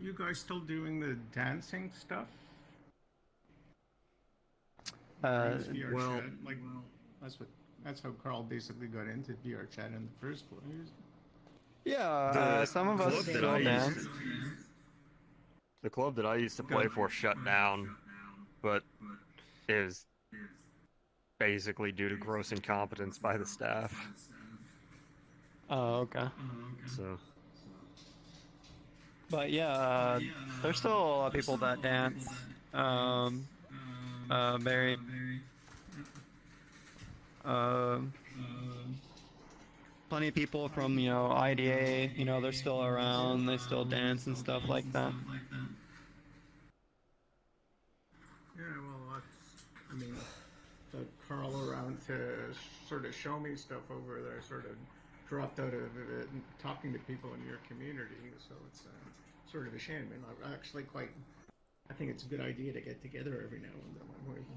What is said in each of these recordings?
you guys still doing the dancing stuff? VR well, chat? Like, that's how Carl basically got into VR chat in the first place. Yeah, some of us club that still I dance. used the club that I used to play for shut down, but is basically due to gross incompetence by the staff. Oh, okay. So But yeah, there's still a lot of people that dance. Very. Um, Plenty of people from, IDA, they're still around, they still dance and stuff like that. Yeah, well, I mean, the Carl around to sort of show me stuff over there, sort of dropped out of it and talking to people in your community, so it's sort of a shame. And I think it's a good idea to get together every now and then,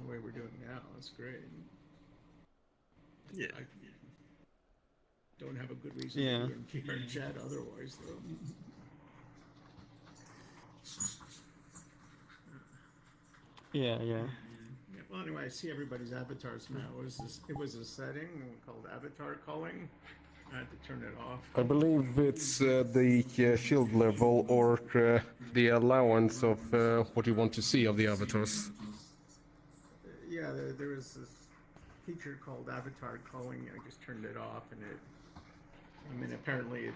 the way we're doing now. It's great. yeah. I don't have a good reason to do VR chat otherwise, though. Yeah. Yeah, well, anyway, I see everybody's avatars now. It was a setting called avatar culling. I had to turn it off. I believe it's the shield level or the allowance of what you want to see of the avatars. Yeah, there was this feature called avatar culling. I just turned it off, and apparently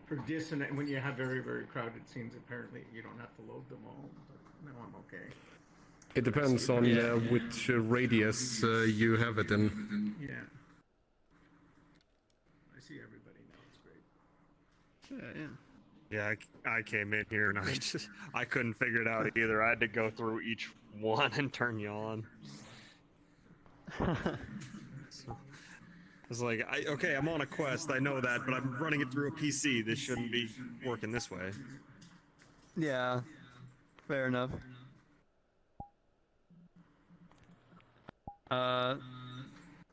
for dissonant, when you have very, very crowded scenes, apparently you don't have to load them all. But no, I'm okay. It depends on which radius you have it in. Yeah. I see everybody now. It's great. Yeah, I came in here and I couldn't figure it out either. I had to go through each one and turn you on. So, it's like, okay, I'm on a quest, I know that, but I'm running it through a PC. This shouldn't be working this way. Yeah, fair enough.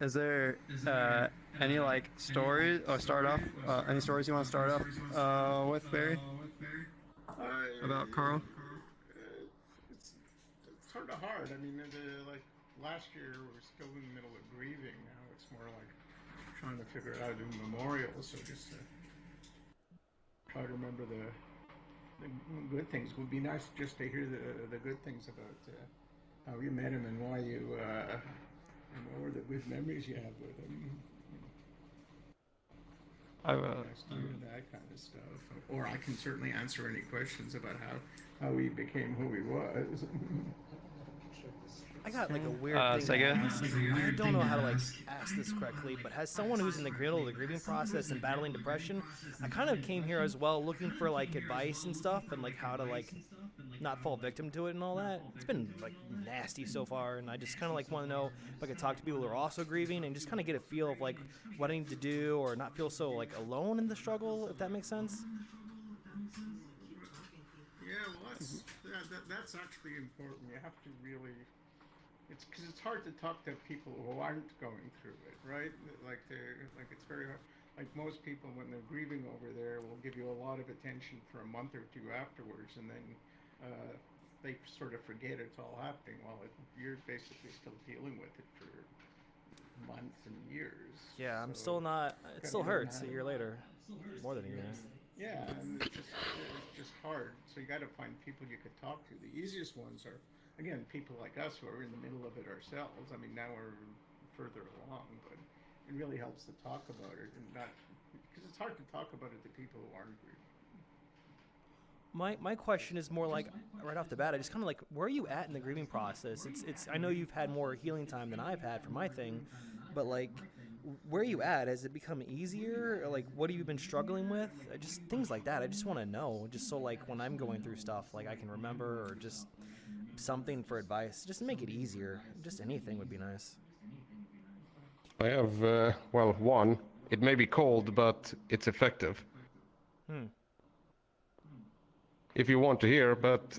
Is there any stories or start off? Any stories you want to start off with, Barry? About Carl? It's sort of hard. I mean, last year we were still in the middle of grieving. Now it's more like trying to figure out how to do memorials. So just try to remember the good things. It would be nice just to hear the good things about how you met him and why you and what were the good memories you have with him. Nice to hear that kind of stuff. Or I can certainly answer any questions about how he became who he was. I got a weird thing to ask. I don't know how to ask this correctly, but as someone who's in the middle of the grieving process and battling depression, I kind of came here as well looking for advice and stuff and how to not fall victim to it and all that. It's been nasty so far, and I just kind of want to know if I could talk to people who are also grieving and just kind of get a feel of what I need to do or not feel so alone in the struggle, if that makes sense. Yeah, well, that's actually important. You have to really. It's because it's hard to talk to people who aren't going through it, right? It's very hard. Most people, when they're grieving over there, will give you a lot of attention for a month or two afterwards, and then they sort of forget it's all happening while you're basically still dealing with it for months and years. Yeah, I'm still not. It still hurts a year later, more than a year. Yeah, and it's just hard. So you got to find people you could talk to. The easiest ones are, again, people like us who are in the middle of it ourselves. I mean, now we're further along, but it really helps to talk about it and not, because it's hard to talk about it to people who aren't grieving. My question is more right off the bat. I just kind of where are you at in the grieving process? It's I know you've had more healing time than I've had for my thing, but where are you at? Has it become easier? Or, what have you been struggling with? Just things like that. I just want to know, just so when I'm going through stuff, I can remember, or just something for advice, just to make it easier. Just anything would be nice. I have, one, it may be cold, but it's effective. If you want to hear, but,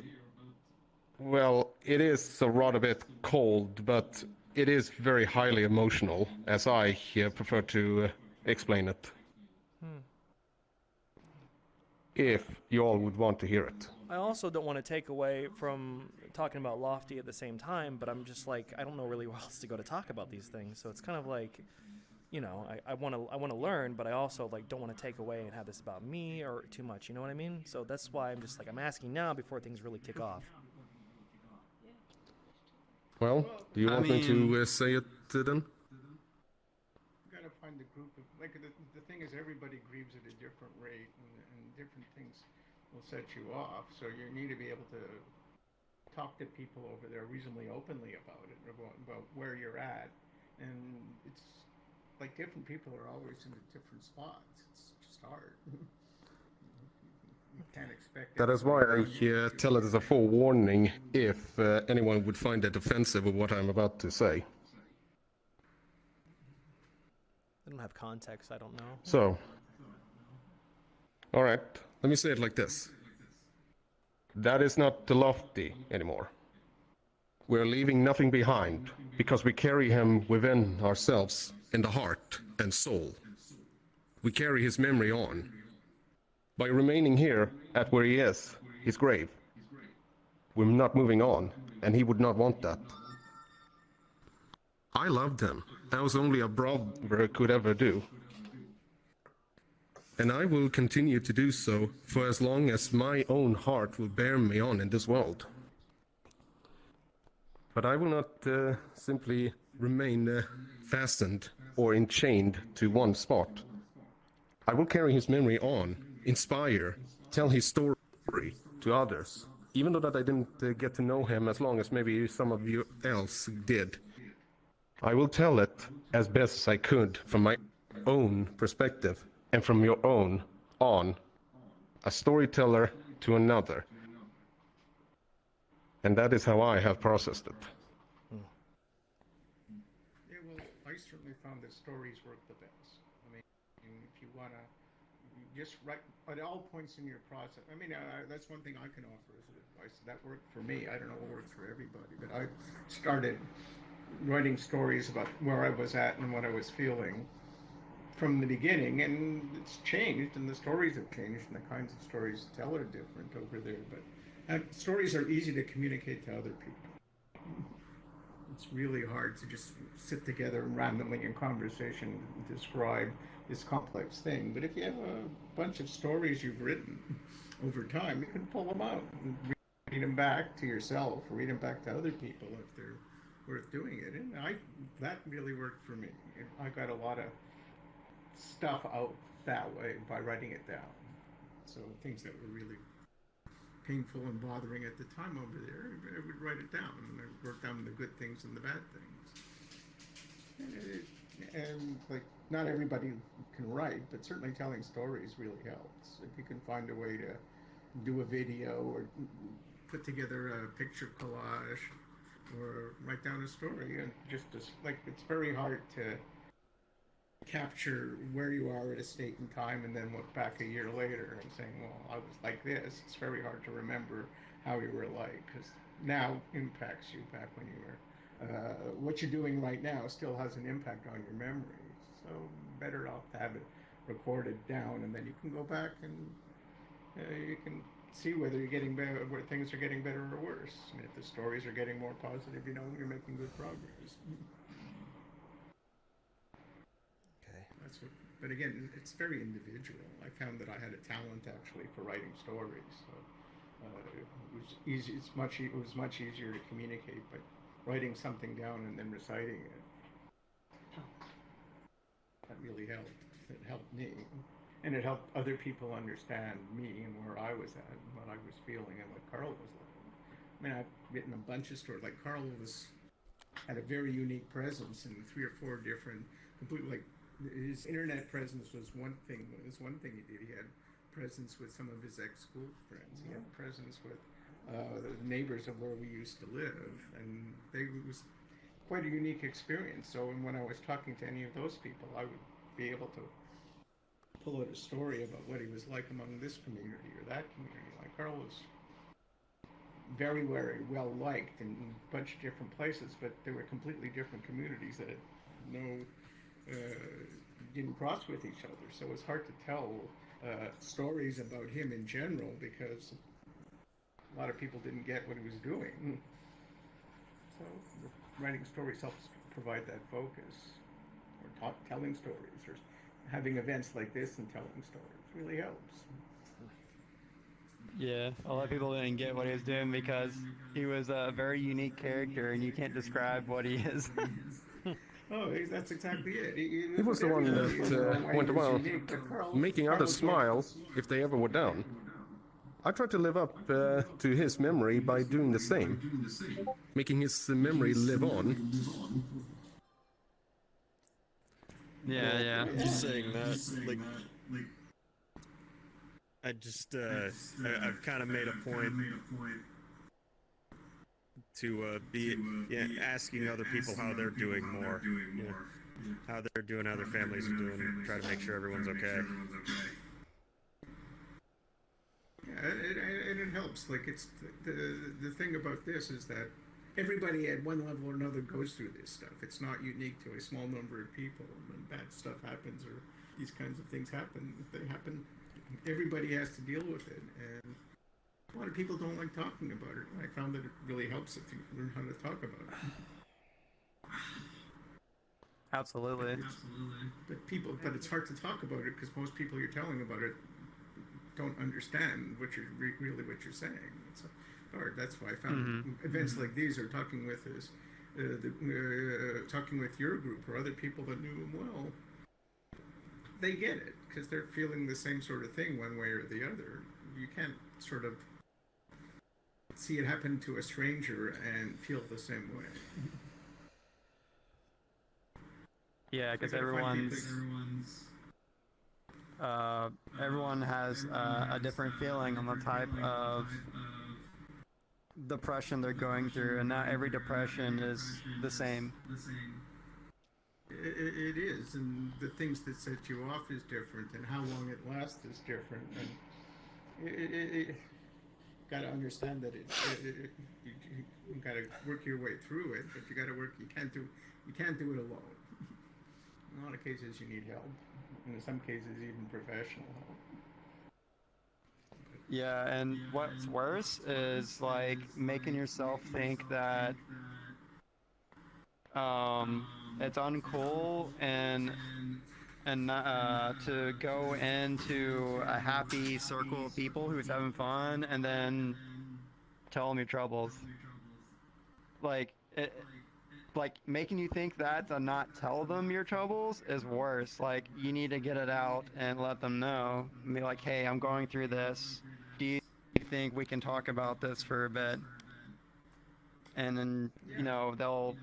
it is a rather bit cold, but it is very highly emotional, as I prefer to explain it. If you all would want to hear it. I also don't want to take away from talking about Lofty at the same time, but I'm just like, I don't know really where else to go to talk about these things. So it's kind of like, you know, I want to learn, but I also like don't want to take away and have this about me or too much. You know what I mean? So that's why I'm just like, I'm asking now before things really kick off. Well, do you want me to say it then? You gotta find the group of, like, the thing is everybody grieves at a different rate, and different things will set you off. So you need to be able to talk to people over there reasonably openly about it, about where you're at. And it's like different people are always in different spots. It's just hard. You can't expect That is why I tell it as a forewarning if anyone would find it offensive of what I'm about to say. I don't have context. I don't know. So, all right, let me say it like this. That is not the Lofty anymore. We're leaving nothing behind because we carry him within ourselves in the heart and soul. We carry his memory on. By remaining here at where he is, his grave, we're not moving on, and he would not want that. I loved him. That was only a brother could ever do. And I will continue to do so for as long as my own heart will bear me on in this world. But I will not simply remain fastened or enchained to one spot. I will carry his memory on, inspire, tell his story to others, even though that I didn't get to know him as long as maybe some of you else did. I will tell it as best as I could from my own perspective and from your own on, a storyteller to another. And that is how I have processed it. Yeah, well, I certainly found that stories work the best. I mean, if you want to just write at all points in your process. I mean, that's one thing I can offer as advice. That worked for me. I don't know what works for everybody, but I started writing stories about where I was at and what I was feeling from the beginning, and it's changed, and the stories have changed, and the kinds of stories to tell are different over there. But stories are easy to communicate to other people. It's really hard to just sit together and randomly in conversation describe this complex thing. But if you have a bunch of stories you've written over time, you can pull them out and read them back to yourself, or read them back to other people if they're worth doing it. And that really worked for me. I got a lot of stuff out that way by writing it down. So things that were really painful and bothering at the time over there, I would write it down, and I wrote down the good things and the bad things. And like, not everybody can write, but certainly telling stories really helps. If you can find a way to do a video or put together a picture collage or write down a story, and like, it's very hard to capture where you are at a state and time and then look back a year later and saying, well, I was like this. It's very hard to remember how you were like, because now impacts you back when you were. What you're doing right now still has an impact on your memory. So better off to have it recorded down, and then you can go back and you can see whether you're getting better, where things are getting better or worse. I mean, if the stories are getting more positive, you know you're making good progress. But again, it's very individual. I found that I had a talent actually for writing stories. So it was easy. It was much easier to communicate, but writing something down and then reciting it, that really helped. It helped me, and it helped other people understand me and where I was at, and what I was feeling, and what Carl was like. I mean, I've written a bunch of stories. Like, Carl had a very unique presence in 3 or 4 different, completely, like, his internet presence was one thing. It was one thing he did. He had presence with some of his ex-school friends. He had presence with the neighbors of where we used to live, and it was quite a unique experience. So when I was talking to any of those people, I would be able to pull out a story about what he was like among this community or that community. Like, Carl was very, very well liked in a bunch of different places, but they were completely different communities that had didn't cross with each other. So it's hard to tell stories about him in general, because a lot of people didn't get what he was doing. So writing stories helps provide that focus, or telling stories, or having events like this and telling stories really helps. Yeah, a lot of people didn't get what he was doing because he was a very unique character, and you can't describe what he is. Oh, that's exactly it. He was the one that went around making others smile if they ever were down. I tried to live up to his memory by doing the same, making his memory live on. Yeah. Just saying that, like, I just, I've kind of made a point to be asking other people how they're doing more, how they're doing, how their families are doing, try to make sure everyone's okay. Yeah, and it helps. Like, it's the thing about this is that everybody at one level or another goes through this stuff. It's not unique to a small number of people. When bad stuff happens or these kinds of things happen, they happen. Everybody has to deal with it, and a lot of people don't like talking about it. I found that it really helps if you learn how to talk about it. Absolutely. But it's hard to talk about it because most people you're telling about it don't understand what you're really what you're saying. It's hard. That's why I found events like these, or talking with talking with your group or other people that knew him well. They get it because they're feeling the same sort of thing one way or the other. You can't sort of see it happen to a stranger and feel the same way. Yeah, because everyone has a different feeling on the type of depression they're going through, and not every depression is the same. It is, and the things that set you off is different, and how long it lasts is different, and you got to understand that you got to work your way through it, but you got to work. You can't do it alone. In a lot of cases, you need help, and in some cases, even professional help. Yeah, and what's worse is like making yourself think that it's uncool and to go into a happy circle of people who's having fun and then tell them your troubles. Like making you think that to not tell them your troubles is worse. Like, you need to get it out and let them know. Be like, hey, I'm going through this. Do you think we can talk about this for a bit? And then, they'll,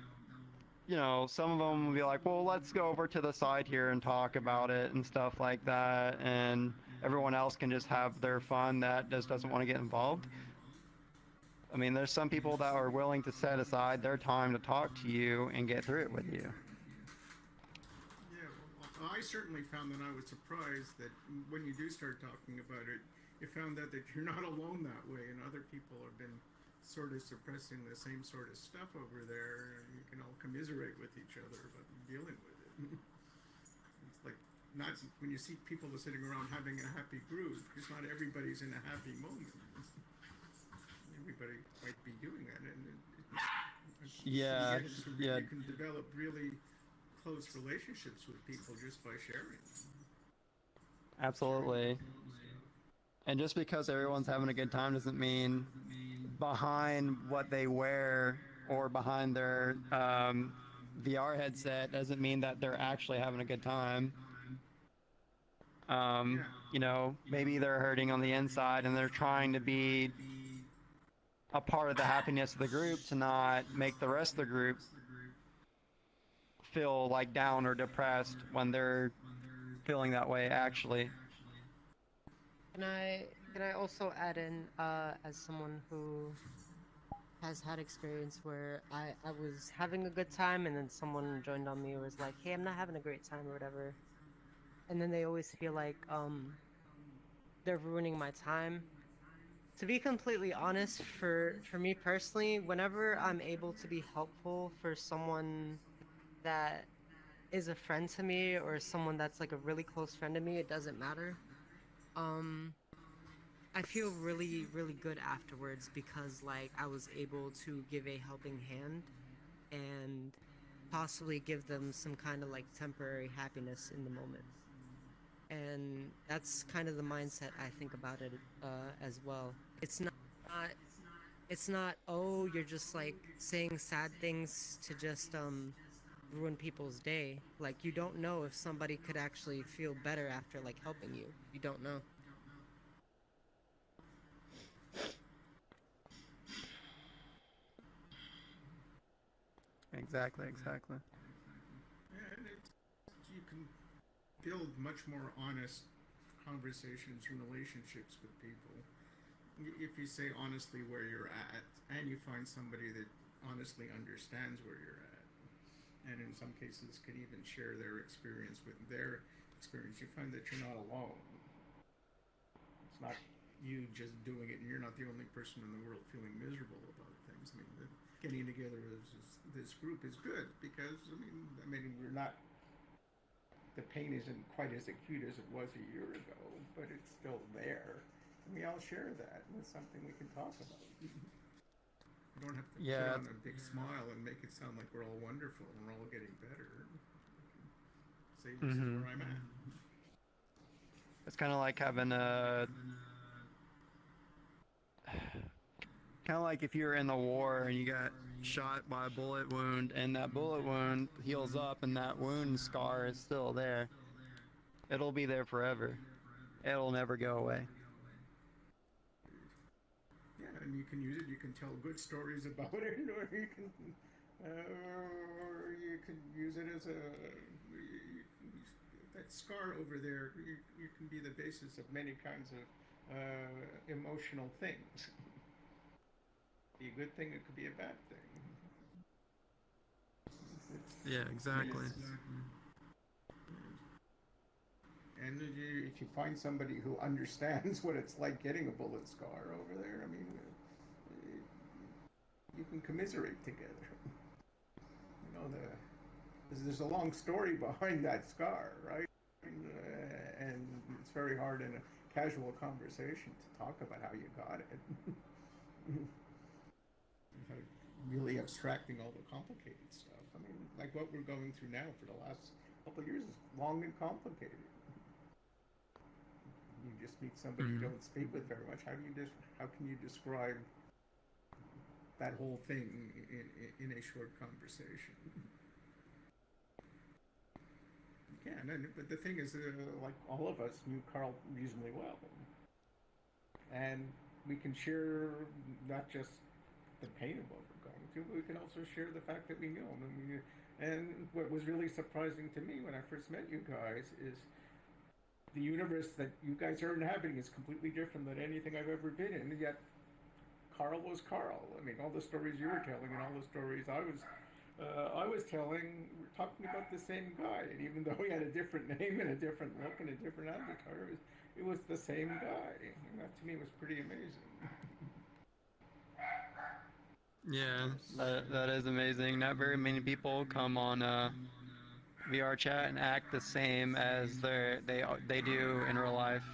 some of them will be like, well, let's go over to the side here and talk about it and stuff like that. And everyone else can just have their fun that just doesn't want to get involved. I mean, there's some people that are willing to set aside their time to talk to you and get through it with you. Yeah, well, I certainly found that I was surprised that when you do start talking about it, you found out that you're not alone that way, and other people have been sort of suppressing the same sort of stuff over there, and you can all commiserate with each other about dealing with it. It's like, not when you see people sitting around having a happy group, because not everybody's in a happy moment. Everybody might be doing that, and you can develop really close relationships with people just by sharing. Absolutely. And just because everyone's having a good time doesn't mean behind what they wear or behind their VR headset doesn't mean that they're actually having a good time. Maybe they're hurting on the inside and they're trying to be a part of the happiness of the group to not make the rest of the group feel like down or depressed when they're feeling that way actually. Can I also add in, as someone who has had experience where I was having a good time and then someone joined on me and was like, hey, I'm not having a great time or whatever. And then they always feel like they're ruining my time. To be completely honest, for me personally, whenever I'm able to be helpful for someone that is a friend to me or someone that's like a really close friend to me, it doesn't matter. I feel really, really good afterwards because like I was able to give a helping hand and possibly give them some kind of like temporary happiness in the moment. And that's kind of the mindset I think about it as well. It's not, oh, you're just like saying sad things to just ruin people's day. Like you don't know if somebody could actually feel better after like helping you. You don't know. Exactly. And you can build much more honest conversations and relationships with people. If you say honestly where you're at, and you find somebody that honestly understands where you're at, and in some cases could even share their experience with their experience, you find that you're not alone. It's not you just doing it, and you're not the only person in the world feeling miserable about things. I mean, getting together as this group is good because I mean, we're not. The pain isn't quite as acute as it was a year ago, but it's still there. And we all share that, and it's something we can talk about. You don't have to put on a big smile and make it sound like we're all wonderful and we're all getting better. Say, this is where I'm at. It's kind of like having a... Kind of like if you were in the war and you got shot by a bullet wound, and that bullet wound heals up and that wound scar is still there. It'll be there forever. It'll never go away. Yeah, and you can use it. You can tell good stories about it, or you can use it as that scar over there. You can be the basis of many kinds of emotional things. Be a good thing, it could be a bad thing. Yeah, exactly. And if you find somebody who understands what it's like getting a bullet scar over there, I mean, you can commiserate together. You know, there's a long story behind that scar, right? And it's very hard in a casual conversation to talk about how you got it. Really abstracting all the complicated stuff. I mean, like what we're going through now for the last couple of years is long and complicated. You just meet somebody you don't speak with very much. How can you describe that whole thing in a short conversation? You can, but the thing is, like all of us knew Carl reasonably well, and we can share not just the pain of what we're going through, but we can also share the fact that we knew him. And what was really surprising to me when I first met you guys is the universe that you guys are inhabiting is completely different than anything I've ever been in. And yet, Carl was Carl. I mean, all the stories you were telling and all the stories I was telling, we're talking about the same guy. And even though he had a different name and a different look and a different avatar, it was the same guy. And that to me was pretty amazing. Yeah, that is amazing. Not very many people come on VR chat and act the same as they do in real life.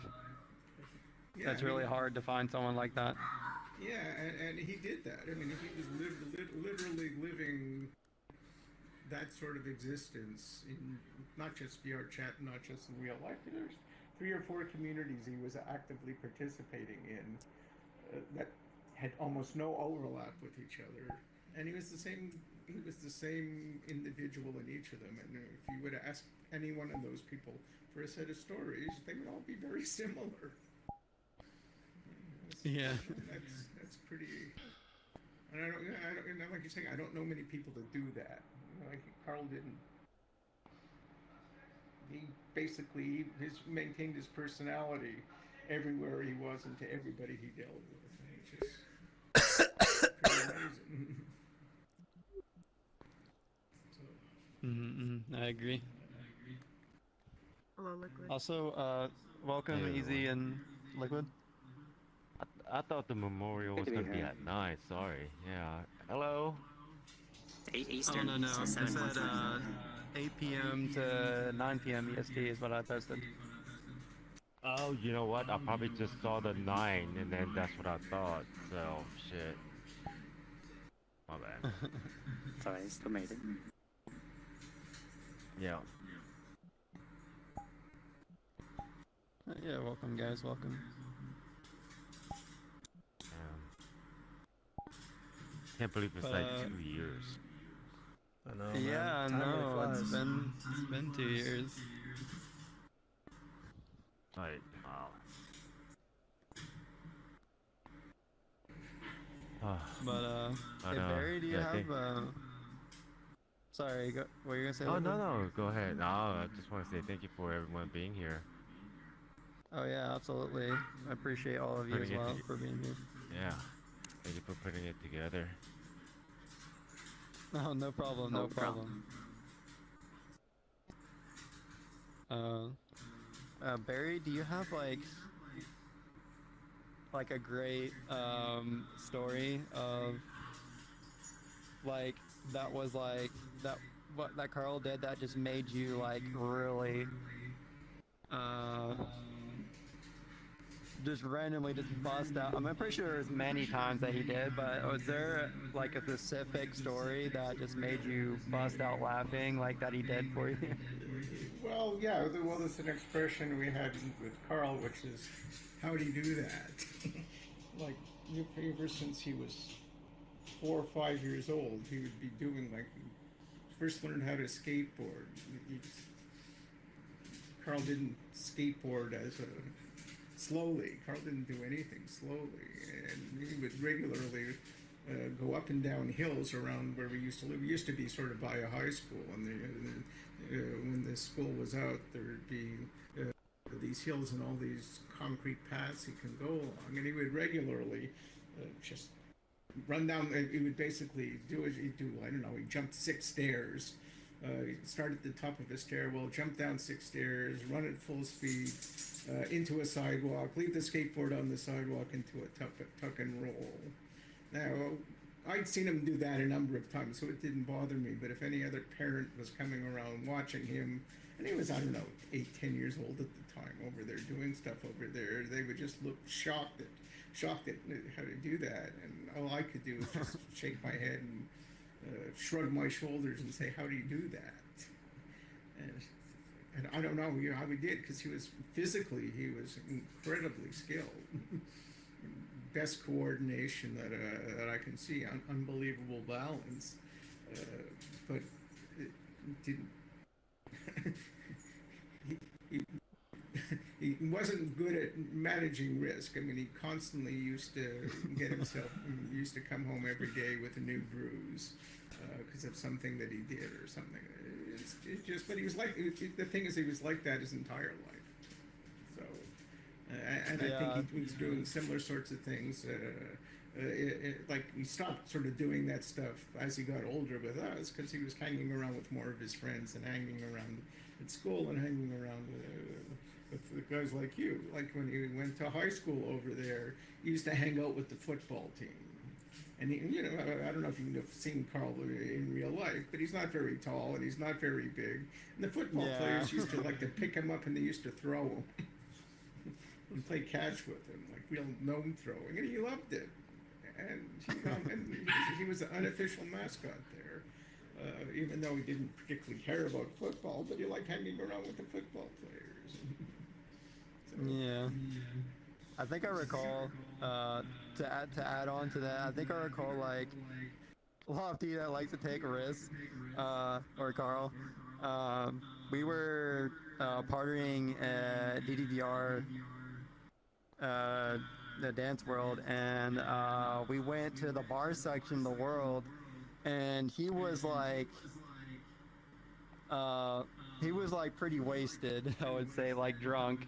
Yeah, it's really hard to find someone like that. Yeah, and he did that. I mean, he was literally living that sort of existence in not just VR chat, not just in real life. There's 3 or 4 communities he was actively participating in that had almost no overlap with each other, and he was the same individual in each of them. And if you would ask any one of those people for a set of stories, they would all be very similar. Yeah, that's pretty. And I don't like you're saying, I don't know many people that do that. You know, like Carl didn't. He basically maintained his personality everywhere he was and to everybody he dealt with, which is pretty amazing. I agree. Hello, Liquid. Also, welcome, Hey, Easy and Liquid. I thought the memorial was going to be at 9. Sorry. Yeah. Hello. 8 Eastern. Oh, no. So I 7 said Mountain. 8 p.m. to 9 p.m. EST is what I posted. Oh, you know what? I probably just saw the 9, and then that's what I thought. So, shit. My bad. Sorry, still made it. Yeah. Yeah, welcome guys, welcome. Can't believe it's But, like 2 years. I know. Man. Yeah, I Time really know. It's flies. been 2 years. Like, wow. But But, hey, Barry, do you yeah, I have think- Sorry, what were you gonna say? Oh, Logan? no, go ahead. No, I just want to say thank you for everyone being here. Oh yeah, absolutely. I appreciate all of you as Putting it well toge- for being here. Yeah. Thank you for putting it together. No, no problem, no problem. Barry, do you have like a great story of like that was like that what that Carl did that just made you like really just randomly just bust out? I'm pretty sure there's many times that he did, but was there like a specific story that just made you bust out laughing like that he did for you? Well, yeah, well, there's an expression we had with Carl, which is, how'd he do that? Like, ever since he was 4 or 5 years old, he would be doing, like, first learned how to skateboard. Carl didn't skateboard slowly. Carl didn't do anything slowly. And he would regularly go up and down hills around where we used to live. We used to be sort of by a high school, and when the school was out, there would be these hills and all these concrete paths he can go along, and he would regularly just run down. He would basically do as he'd do. I don't know. He jumped 6 stairs. He'd start at the top of a stairwell, jump down 6 stairs, run at full speed into a sidewalk, leave the skateboard on the sidewalk into a tuck and roll. Now, I'd seen him do that a number of times, so it didn't bother me. But if any other parent was coming around watching him, and he was, I don't know, 8, 10 years old at the time, over there doing stuff over there, they would just look shocked at how to do that. And all I could do was just shake my head and shrug my shoulders and say, how do you do that? And I don't know how he did, because he was incredibly skilled. Best coordination that I can see, unbelievable balance, but it didn't. He wasn't good at managing risk. I mean, he constantly used to used to come home every day with a new bruise because of something that he did or something. But he was like, the thing is, he was like that his entire life. So, and Yeah. I think he was doing similar sorts of things. Like he stopped sort of doing that stuff as he got older with us, because he was hanging around with more of his friends and hanging around at school and hanging around with the guys like you. Like when he went to high school over there, he used to hang out with the football team. And he, I don't know if you've seen Carl in real life, but he's not very tall and he's not very big. And the football players used to like to pick him up and they used to throw him and play catch with him, like real gnome throwing, and he loved it. And he was the unofficial mascot there, even though he didn't particularly care about football, but he liked hanging around with the football players. Yeah. I think I recall, to add on to that, I think I recall like Lofty that likes to take risks, or Carl. We were partying at DDVR, the dance world, and we went to the bar section of the world, and he was like pretty wasted, I would say, like drunk.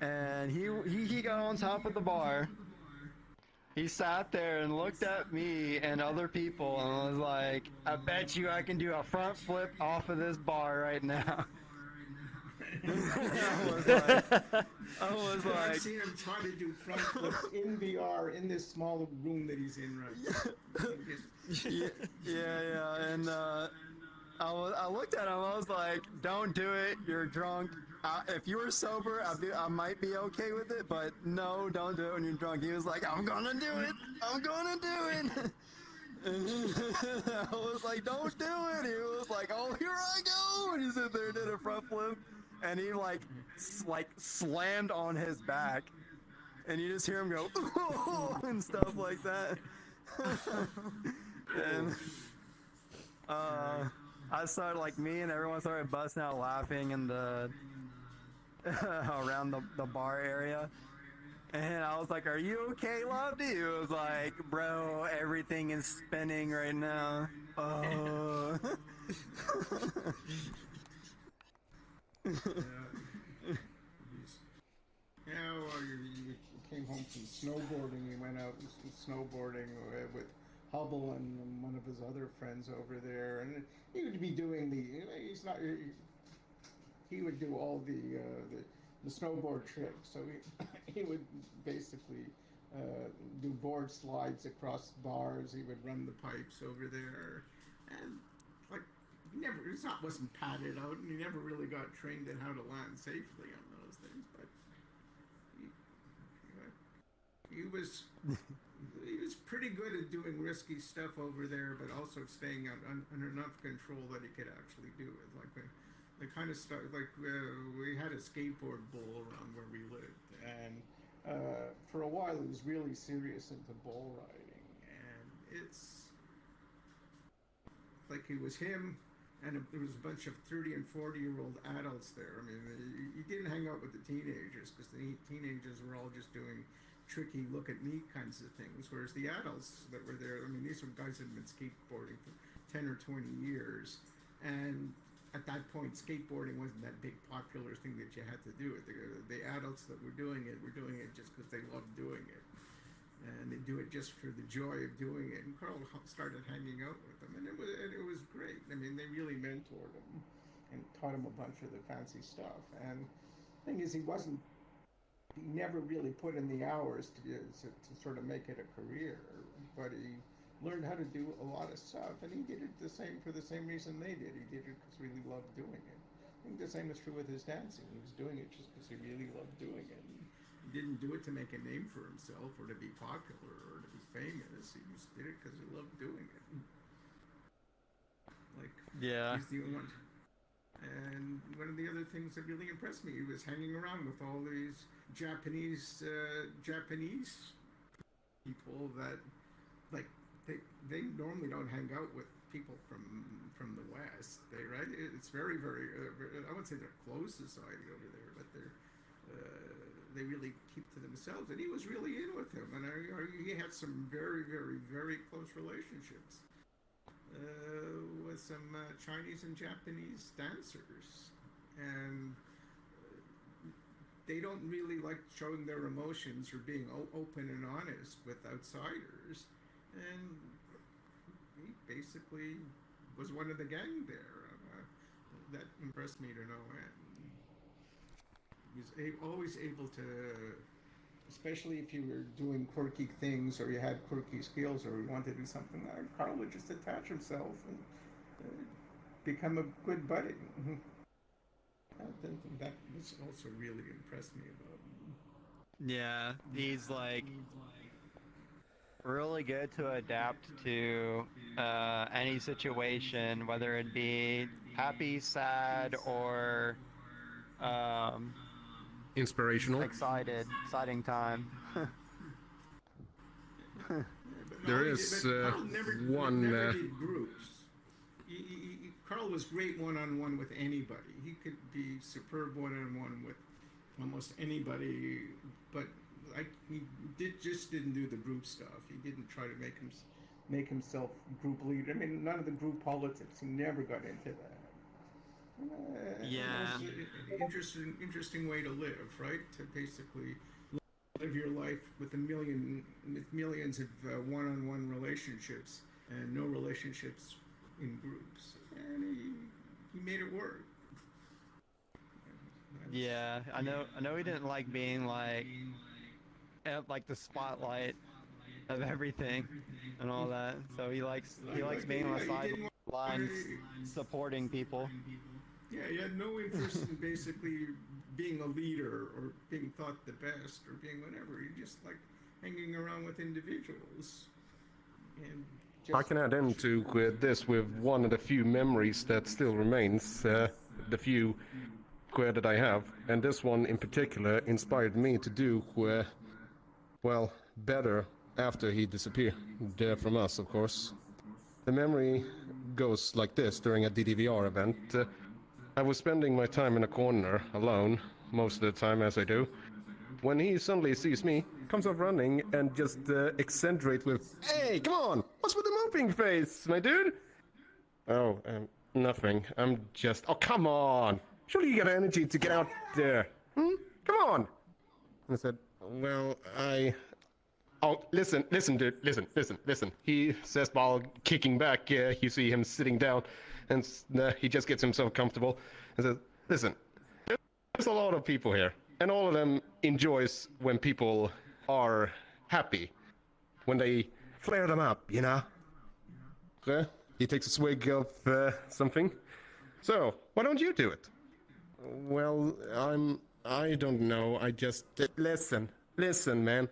And he got on top of the bar. He sat there and looked at me and other people and was like, I bet you I can do a front flip off of this bar right now. I was like, I've seen him try to do front flips in VR in this small room that he's in right now. yeah. And I looked at him, I was like, don't do it, you're drunk. if you were sober, I might be okay with it, but no, don't do it when you're drunk. He was like, I'm gonna do it. I'm gonna do it. And I was like, don't do it. He was like, oh, here I go. And he sit there and did a front flip, and he like slammed on his back, and you just hear him go and stuff like that. And I started, like, me and everyone started busting out laughing in the around the bar area. And I was like, are you okay, Lofty? He was like, bro, everything is spinning right now. Oh. You came home from snowboarding. You went out snowboarding with Hubble and one of his other friends over there, and he would be doing he would do all the snowboard tricks. So he would basically do board slides across bars. He would run the pipes over there, and like wasn't padded out, and he never really got trained in how to land safely on those things. But he was pretty good at doing risky stuff over there, but also staying under enough control that he could actually do it. Like the kind of stuff, like we had a skateboard bowl around where we lived, and for a while he was really serious into bull riding, and it's like it was him, and there was a bunch of 30 and 40-year-old adults there. I mean, you didn't hang out with the teenagers, because the teenagers were all just doing tricky look at me kinds of things, whereas the adults that were there, I mean, these were guys that had been skateboarding for 10 or 20 years, and at that point skateboarding wasn't that big popular thing that you had to do it. The adults that were doing it just because they loved doing it, and they do it just for the joy of doing it. And Carl started hanging out with them, and it was great. I mean, they really mentored him and taught him a bunch of the fancy stuff. And the thing is, he never really put in the hours to sort of make it a career, but he learned how to do a lot of stuff, and he did it for the same reason they did. He did it because he really loved doing it. I think the same is true with his dancing. He was doing it just because he really loved doing it. He didn't do it to make a name for himself or to be popular or to be famous. He just did it because he loved doing it. Like, yeah. He's the one. And one of the other things that really impressed me, he was hanging around with all these Japanese people that, like, they normally don't hang out with people from the West. Right? It's very, very. I wouldn't say they're closed society over there, but they really keep to themselves. And he was really in with him, and he had some very, very, very close relationships with some Chinese and Japanese dancers, and they don't really like showing their emotions or being open and honest with outsiders. And he basically was one of the gang there. That impressed me to no end. He was always able to, especially if you were doing quirky things or you had quirky skills or you wanted to do something, Carl would just attach himself and become a good buddy. That was also really impressed me about him. Yeah, he's like really good to adapt to any situation, whether it be happy, sad, or inspirational, exciting time. There is Carl never one. did groups. Carl was great one-on-one with anybody. He could be superb one-on-one with almost anybody, but he just didn't do the group stuff. He didn't try to make himself group leader. I mean, none of the group politics. He never got into that. Yeah. It was an interesting way to live, right? To basically live your life with millions of one-on-one relationships and no relationships in groups, and he made it work. Yeah, I know he didn't like being like at the spotlight of everything and all that. So he likes being on the sidelines supporting people. Yeah, he had no interest in basically being a leader or being thought the best or being whatever. You just like hanging around with individuals. And I can add into this with one of the few memories that still remains, the few that I have, and this one in particular inspired me to do, well, better after he disappeared from us, of course. The memory goes like this during a DDVR event. I was spending my time in a corner, alone, most of the time as I do, when he suddenly sees me, comes up running, and just accentuates with, "Hey, come on! What's with the moping face, my dude?" "Oh, nothing. I'm just... Oh, come on! Surely you got energy to get out there. Come on!" And I said, "Well, Oh, listen, dude, listen. He says while kicking back, you see him sitting down, and he just gets himself comfortable, and says, "Listen, there's a lot of people here, and all of them enjoys when people are happy, when they flare them up, you know?" He takes a swig of something. "So, why don't you do it?" "Well, I don't know, I just... Listen, man.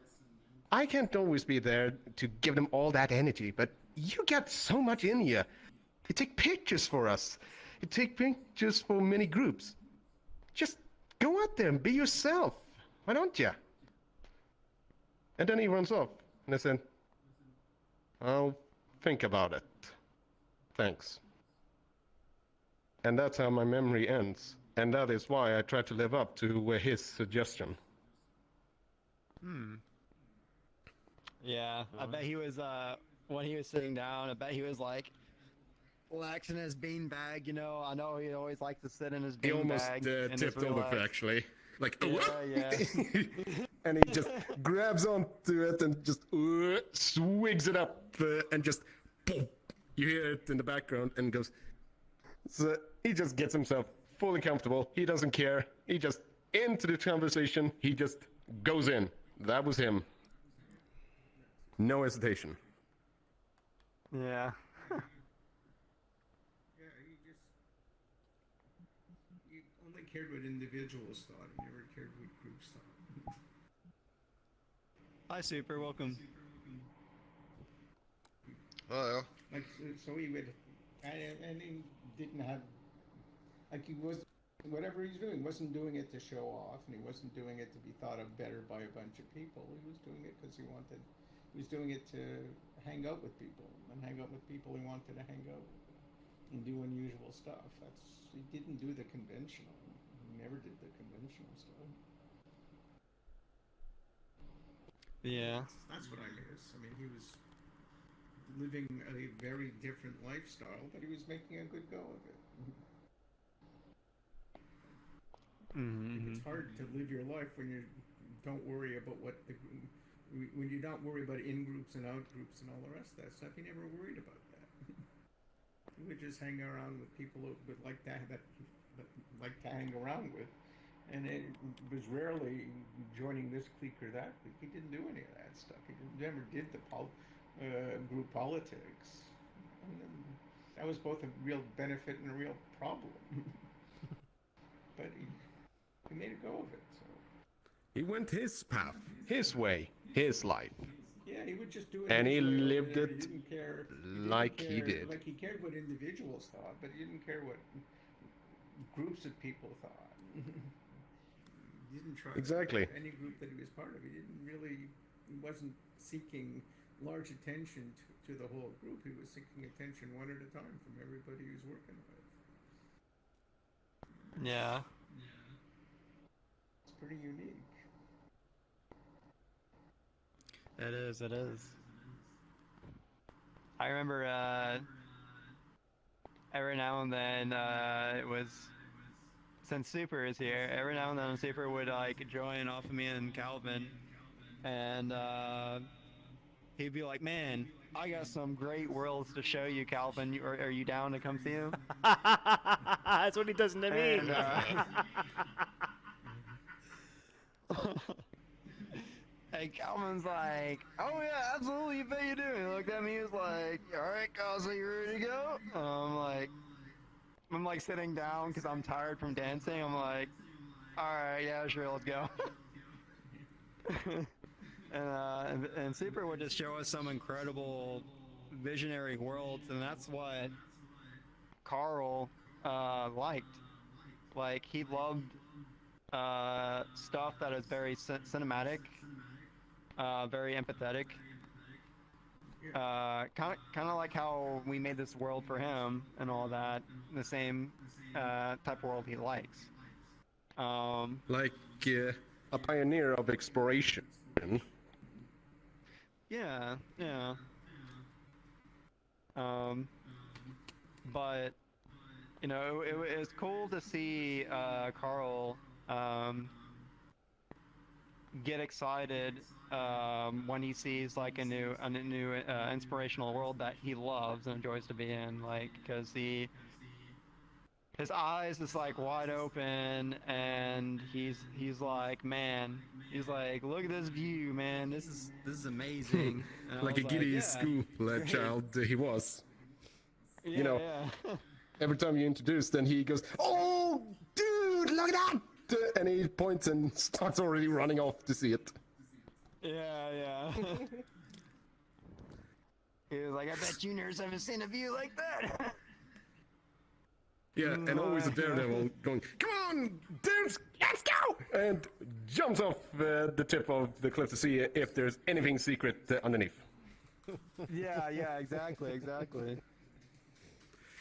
I can't always be there to give them all that energy, but you got so much in you. You take pictures for us. You take pictures for many groups. Just go out there and be yourself. Why don't you?" And then he runs off, and I said, "I'll think about it. Thanks." And that's how my memory ends. And that is why I try to live up to his suggestion. Yeah, I bet he was, when he was sitting down, I bet he was like, relaxing his beanbag, you know. I know he always likes to sit in his beanbag. He almost tipped over, actually. Like, yeah. And he just grabs onto it and just swigs it up and just boom. You hear it in the background and goes. So he just gets himself fully comfortable. He doesn't care. He just into the conversation. He just goes in. That was him. No hesitation. Yeah. You only cared what individuals thought, and never cared what groups thought. Hi, Super. Welcome. Hello. Like, so he would, and he didn't have, like, he was, whatever he's doing, wasn't doing it to show off, and he wasn't doing it to be thought of better by a bunch of people. He was doing it because he was doing it to hang out with people, and hang out with people he wanted to hang out with, and do unusual stuff. He didn't do the conventional. He never did the conventional stuff. Yeah. That's what I miss. I mean, he was living a very different lifestyle, but he was making a good go of it. It's hard to live your life when you don't worry about when you don't worry about in groups and out groups and all the rest of that stuff. You never worried about that. You would just hang around with people who would like to hang around with, and it was rarely joining this clique or that clique. He didn't do any of that stuff. He never did the group politics. And that was both a real benefit and a real problem. But he made a go of it. So he went his path, his way, his life. Yeah, he would just do it. And he lived he it didn't care, he did. Like, he cared what individuals thought, but he didn't care what groups of people thought. He didn't try Exactly. any group that he was part of. He wasn't seeking large attention to the whole group. He was seeking attention one at a time from everybody he was working with. Yeah. It's pretty unique. It is. I remember every now and then it was, since Super is here, every now and then Super would like join off of me and Calvin, and he'd be like, "Man, I got some great worlds to show you, Calvin. Are you down to come see them?" That's what he does to me. And, and Calvin's like, "Oh yeah, absolutely, you bet you do." He looked at me, he was like, "Alright, Kyle, so you ready to go?" I'm like sitting down because I'm tired from dancing. I'm like, Alright, yeah, sure, let's go. And Super would just show us some incredible visionary worlds, and that's what Carl liked. Like, he loved stuff that is very cinematic, very empathetic. Kind of like how we made this world for him and all that. The same type of world he likes. Like a pioneer of exploration. Yeah, yeah. But you know, it was cool to see Carl get excited when he sees like a new inspirational world that he loves and enjoys to be in, like, because his eyes is like wide open, and he's like, man, he's like, look at this view, man, this is amazing. Like a giddy school child he was. Yeah, you know, every time you introduce, then he goes, "Oh, dude, look at that!" And he points and starts already running off to see it. Yeah. He was like, I bet you nerds haven't seen a view like that. Yeah, and always a daredevil going, "Come on, dudes, let's go!" And jumps off the tip of the cliff to see if there's anything secret underneath. Yeah, exactly.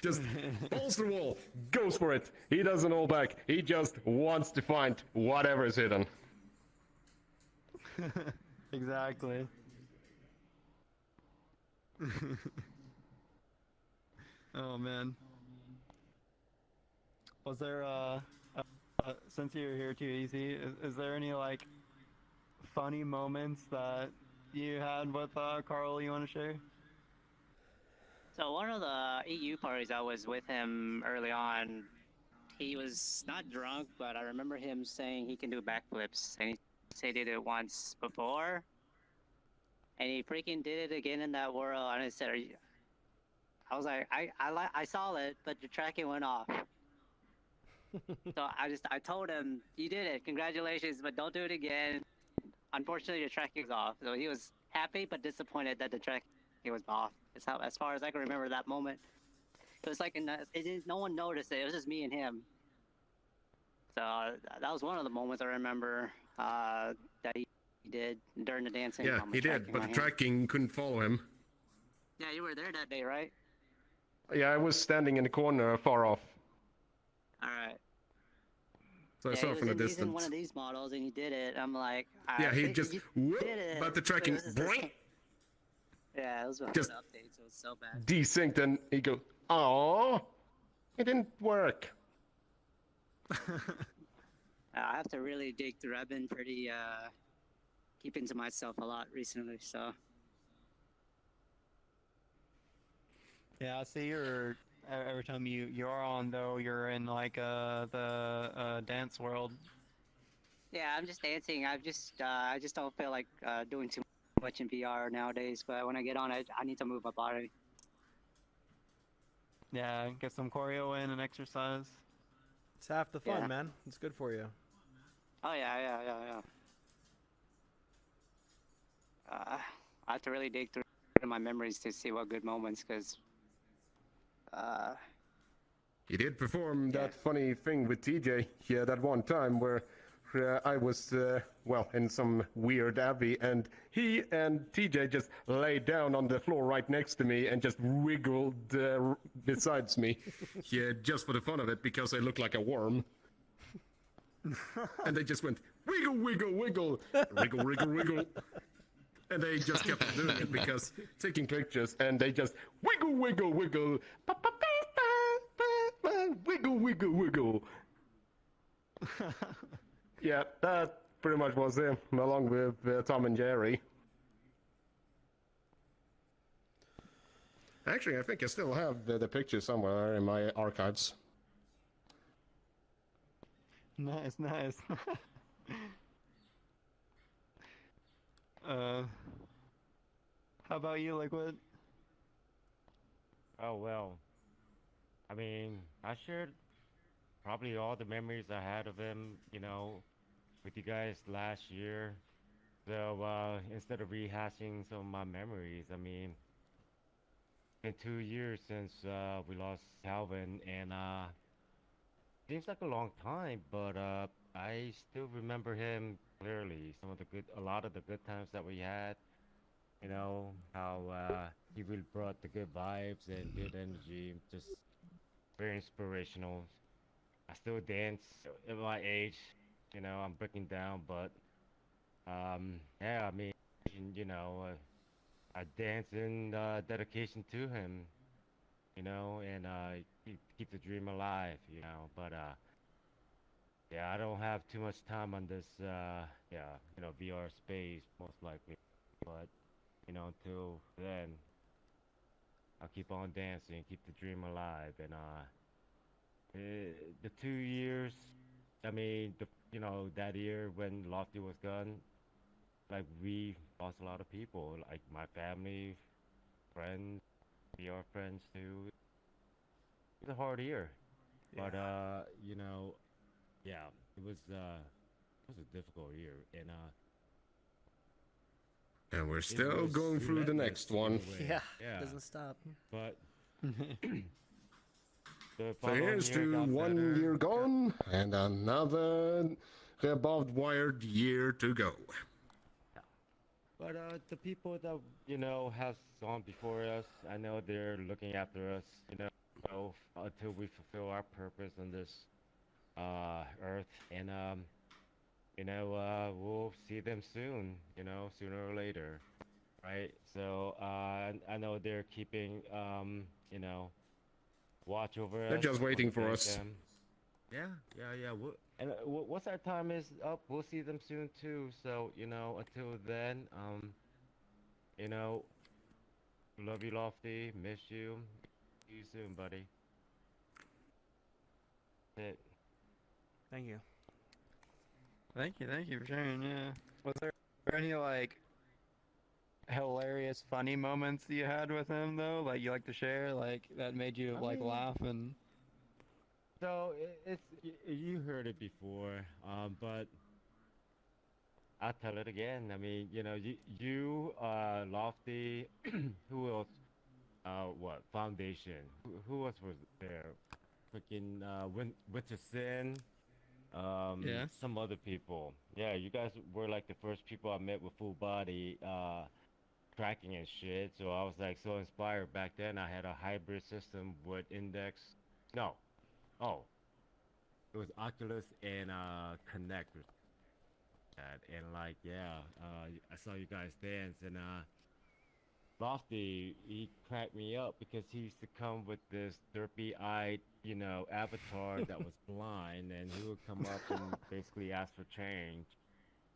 Just pulls the wall, goes for it. He doesn't hold back. He just wants to find whatever is hidden. Exactly. Oh man. Was there since you're here too, Easy, is there any like funny moments that you had with Carl you want to share? So one of the EU parties I was with him early on, he was not drunk, but I remember him saying he can do backflips, and he said he did it once before, and he freaking did it again in that world. And I said, I was like, I saw it, but the tracking went off. So I told him, you did it, congratulations, but don't do it again. Unfortunately, the tracking's off. So he was happy but disappointed that the tracking was off. It's how, as far as I can remember that moment. It was like, no one noticed it. It was just me and him. So that was one of the moments I remember that he did during the dancing. Yeah, he did, but the tracking couldn't follow him. Yeah, you were there that day, right? Yeah, I was standing in the corner far off. All right. So I saw it from a distance. He's in one of these models, and he did it. I'm like, yeah, he just whoop, did it. but the tracking. Yeah, it was an just update, so it was so bad. Desynced, and he goes, "Oh, it didn't work." I have to really dig through. I've been pretty keeping to myself a lot recently, so. Yeah, I see you're every time you're on though, you're in like the dance world. Yeah, I'm just dancing. I just don't feel like doing too much in VR nowadays. But when I get on it, I need to move my body. Yeah, get some choreo in and exercise. It's half the fun, man. It's good for you. Oh yeah. I have to really dig through my memories to see what good moments, because. He did perform that funny thing with TJ that one time where I was, well, in some weird abbey, and he and TJ just laid down on the floor right next to me and just wiggled besides me. Yeah, just for the fun of it, because I look like a worm. And they just went, wiggle, wiggle, wiggle, wiggle, wiggle, wiggle. And they just kept doing it because taking pictures, and they just wiggle, wiggle, wiggle, wiggle, wiggle, wiggle. Yeah, that pretty much was him, along with Tom and Jerry. Actually, I think I still have the picture somewhere in my archives. Nice. How about you, Liquid? Oh well. I mean, I shared probably all the memories I had of him, you know, with you guys last year. So instead of rehashing some of my memories, I mean, been 2 years since we lost Calvin, and seems like a long time, but I still remember him clearly. A lot of the good times that we had. You know how he really brought the good vibes and good energy. Just very inspirational. I still dance at my age. You know, I'm breaking down, but yeah, I mean, you know, I dance in dedication to him. You know, and keep the dream alive. You know, but yeah, I don't have too much time on this. Yeah, you know, VR space most likely, but you know, until then, I'll keep on dancing, keep the dream alive, and the 2 years. I mean, you know, that year when Lofty was gone, like we lost a lot of people, like my family, friends, VR friends too. It was a hard year, but you know, yeah, it was a difficult year, and And we're it still was going through the relentless next in a one. way. Yeah, Yeah, doesn't stop. but the So following here's year to got 1 better. year gone and another above wired year to go. But the people that you know has gone before us, I know they're looking after us. You know, until we fulfill our purpose on this earth, and you know, we'll see them soon. You know, sooner or later, right? So I know they're keeping you know, watch over They're us. just I wanna waiting for thank us. them. Yeah, yeah, yeah. And once our time is up, we'll see them soon too. So you know, until then, you know, love you, Lofty. Miss you. See you soon, buddy. That's it. Thank you. Thank you for sharing. Yeah. Was there any like hilarious, funny moments you had with him though? Like you like to share, like that made you I like mean, laugh and. so you heard it before, but I'll tell it again. I mean, you know, Lofty, who else? What Foundation? Who else was there? Freaking Winter Sin. Yeah. Some other people. Yeah, you guys were like the first people I met with full body tracking and shit. So I was like so inspired back then. I had a hybrid system with Index. No, oh, it was Oculus and Connect. And like, yeah, I saw you guys dance, and Lofty, he cracked me up because he used to come with this derpy-eyed, you know, avatar that was blind, and he would come up and basically ask for change,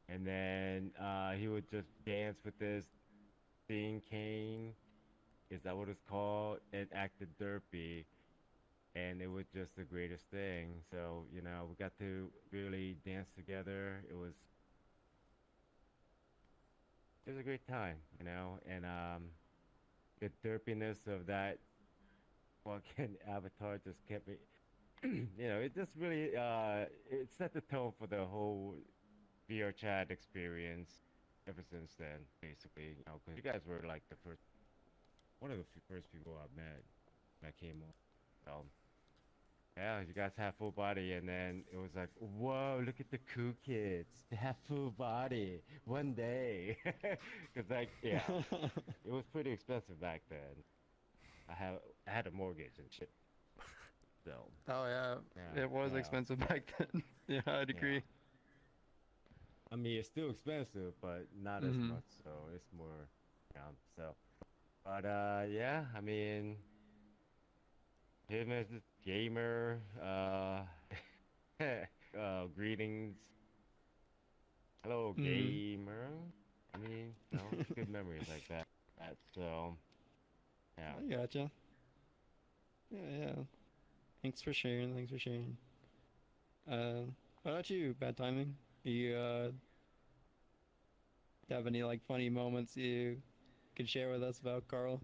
and then he would just dance with this thing cane. Is that what it's called? It acted derpy, and it was just the greatest thing. So, you know, we got to really dance together. It was a great time, you know, and the derpiness of that fucking avatar just kept me, you know, it just really it set the tone for the whole VR chat experience ever since then, basically, you know, because you guys were like one of the first people I met that came on. So yeah, you guys have full body, and then it was like, whoa, look at the cool kids. They have full body one day. Because like, yeah, it was pretty expensive back then. I had a mortgage and shit. So Oh yeah, yeah, it was yeah, expensive back then. Yeah, I'd yeah. agree. I mean, it's still expensive, but not as Mhm. much. So it's more, yeah. So, but yeah, I mean, him as a gamer, greetings. Hello, Mhm. gamer. I mean, you know, good memories like that. So, yeah. I gotcha. Yeah, yeah. Thanks for sharing. Thanks for sharing. What about you? Bad timing? You have any like funny moments you could share with us about Carl?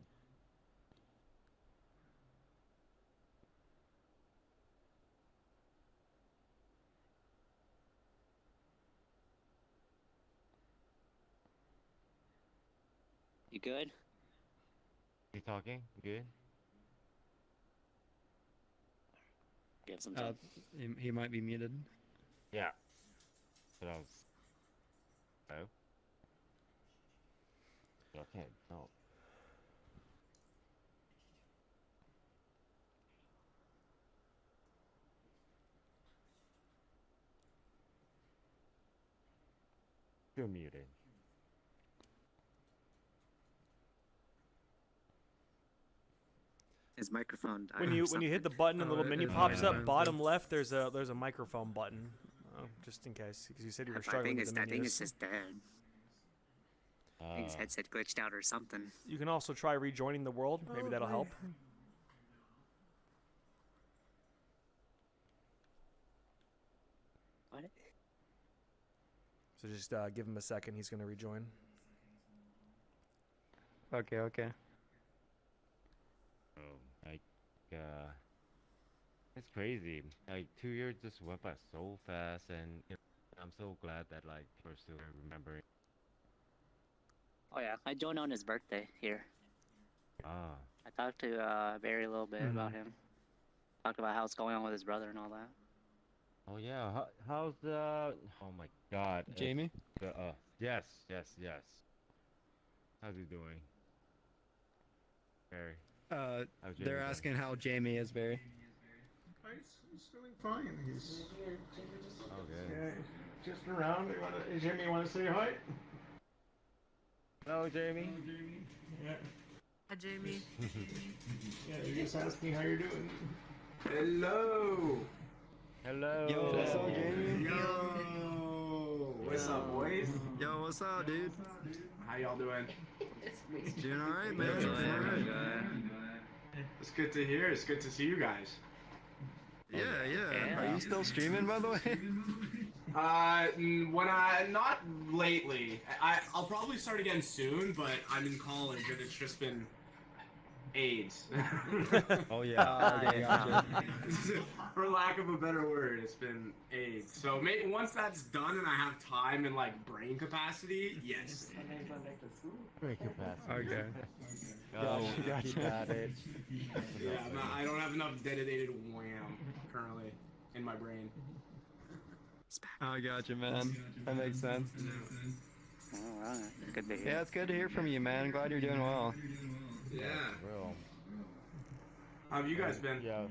You good? You talking? Good? Give some time. He might be muted. Yeah. But I was. Oh. Okay. No. You're muted. His microphone died. When or you something. hit the button, and the little menu it pops might up. have. Bottom left, there's a microphone button, just in case, because you said you were I struggling think with the I think menus. it's just dead. I think his headset glitched out or something. You can also try rejoining the world. Maybe that'll help. What? So just give him a second. He's gonna rejoin. Okay. Oh, like, it's crazy. Like 2 years just went by so fast, and I'm so glad that like we're still remembering. Oh yeah, I joined on his birthday here. Ah. I talked to Barry a little bit about him. Talked about how it's going on with his brother and all that. Oh yeah. How's oh my God. Jamie? Yes. How's he doing? Barry. How's Jamie They're doing? asking how Jamie is, Barry. He's doing fine. He's Oh good. yeah, just around. Jimmy, you want to say hi? Hello, Jamie. Yeah. Hi, Jamie. Yeah, you're just asking how you're doing. Hello. Hello. Yo, what's up, Jamie? Yo, what's up, boys? Yo, what's up, dude? How y'all doing? Doing alright, man. Doing alright. It's good to hear. It's good to see you guys. Yeah. Are you still streaming, by the way? Not lately. I'll probably start again soon, but I'm in college and it's just been AIDS. Oh yeah. Okay, gotcha. For lack of a better word, it's been AIDS. So once that's done and I have time and like brain capacity, yes. Break your pass. Okay. Gotcha. Got it. Yeah, I don't have enough dedicated wham currently in my brain. I gotcha, man. That makes sense. Alright, good to hear. Yeah, it's good to hear from you, man. Glad you're doing well. Yeah. Real. How have you guys been? Yeah.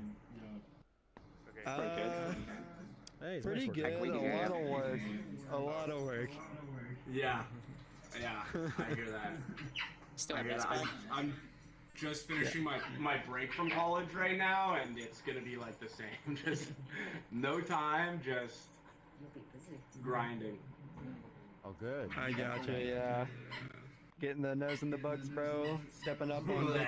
Hey, it's Pretty nice good. working. A lot of work. Yeah, I hear that. Still I have hear that that. spot? I'm just finishing my break from college right now, and it's gonna be like the same. Just no time, just grinding. Oh good. I gotcha, yeah. Getting the nose in the bugs, bro. Stepping up on the leagues,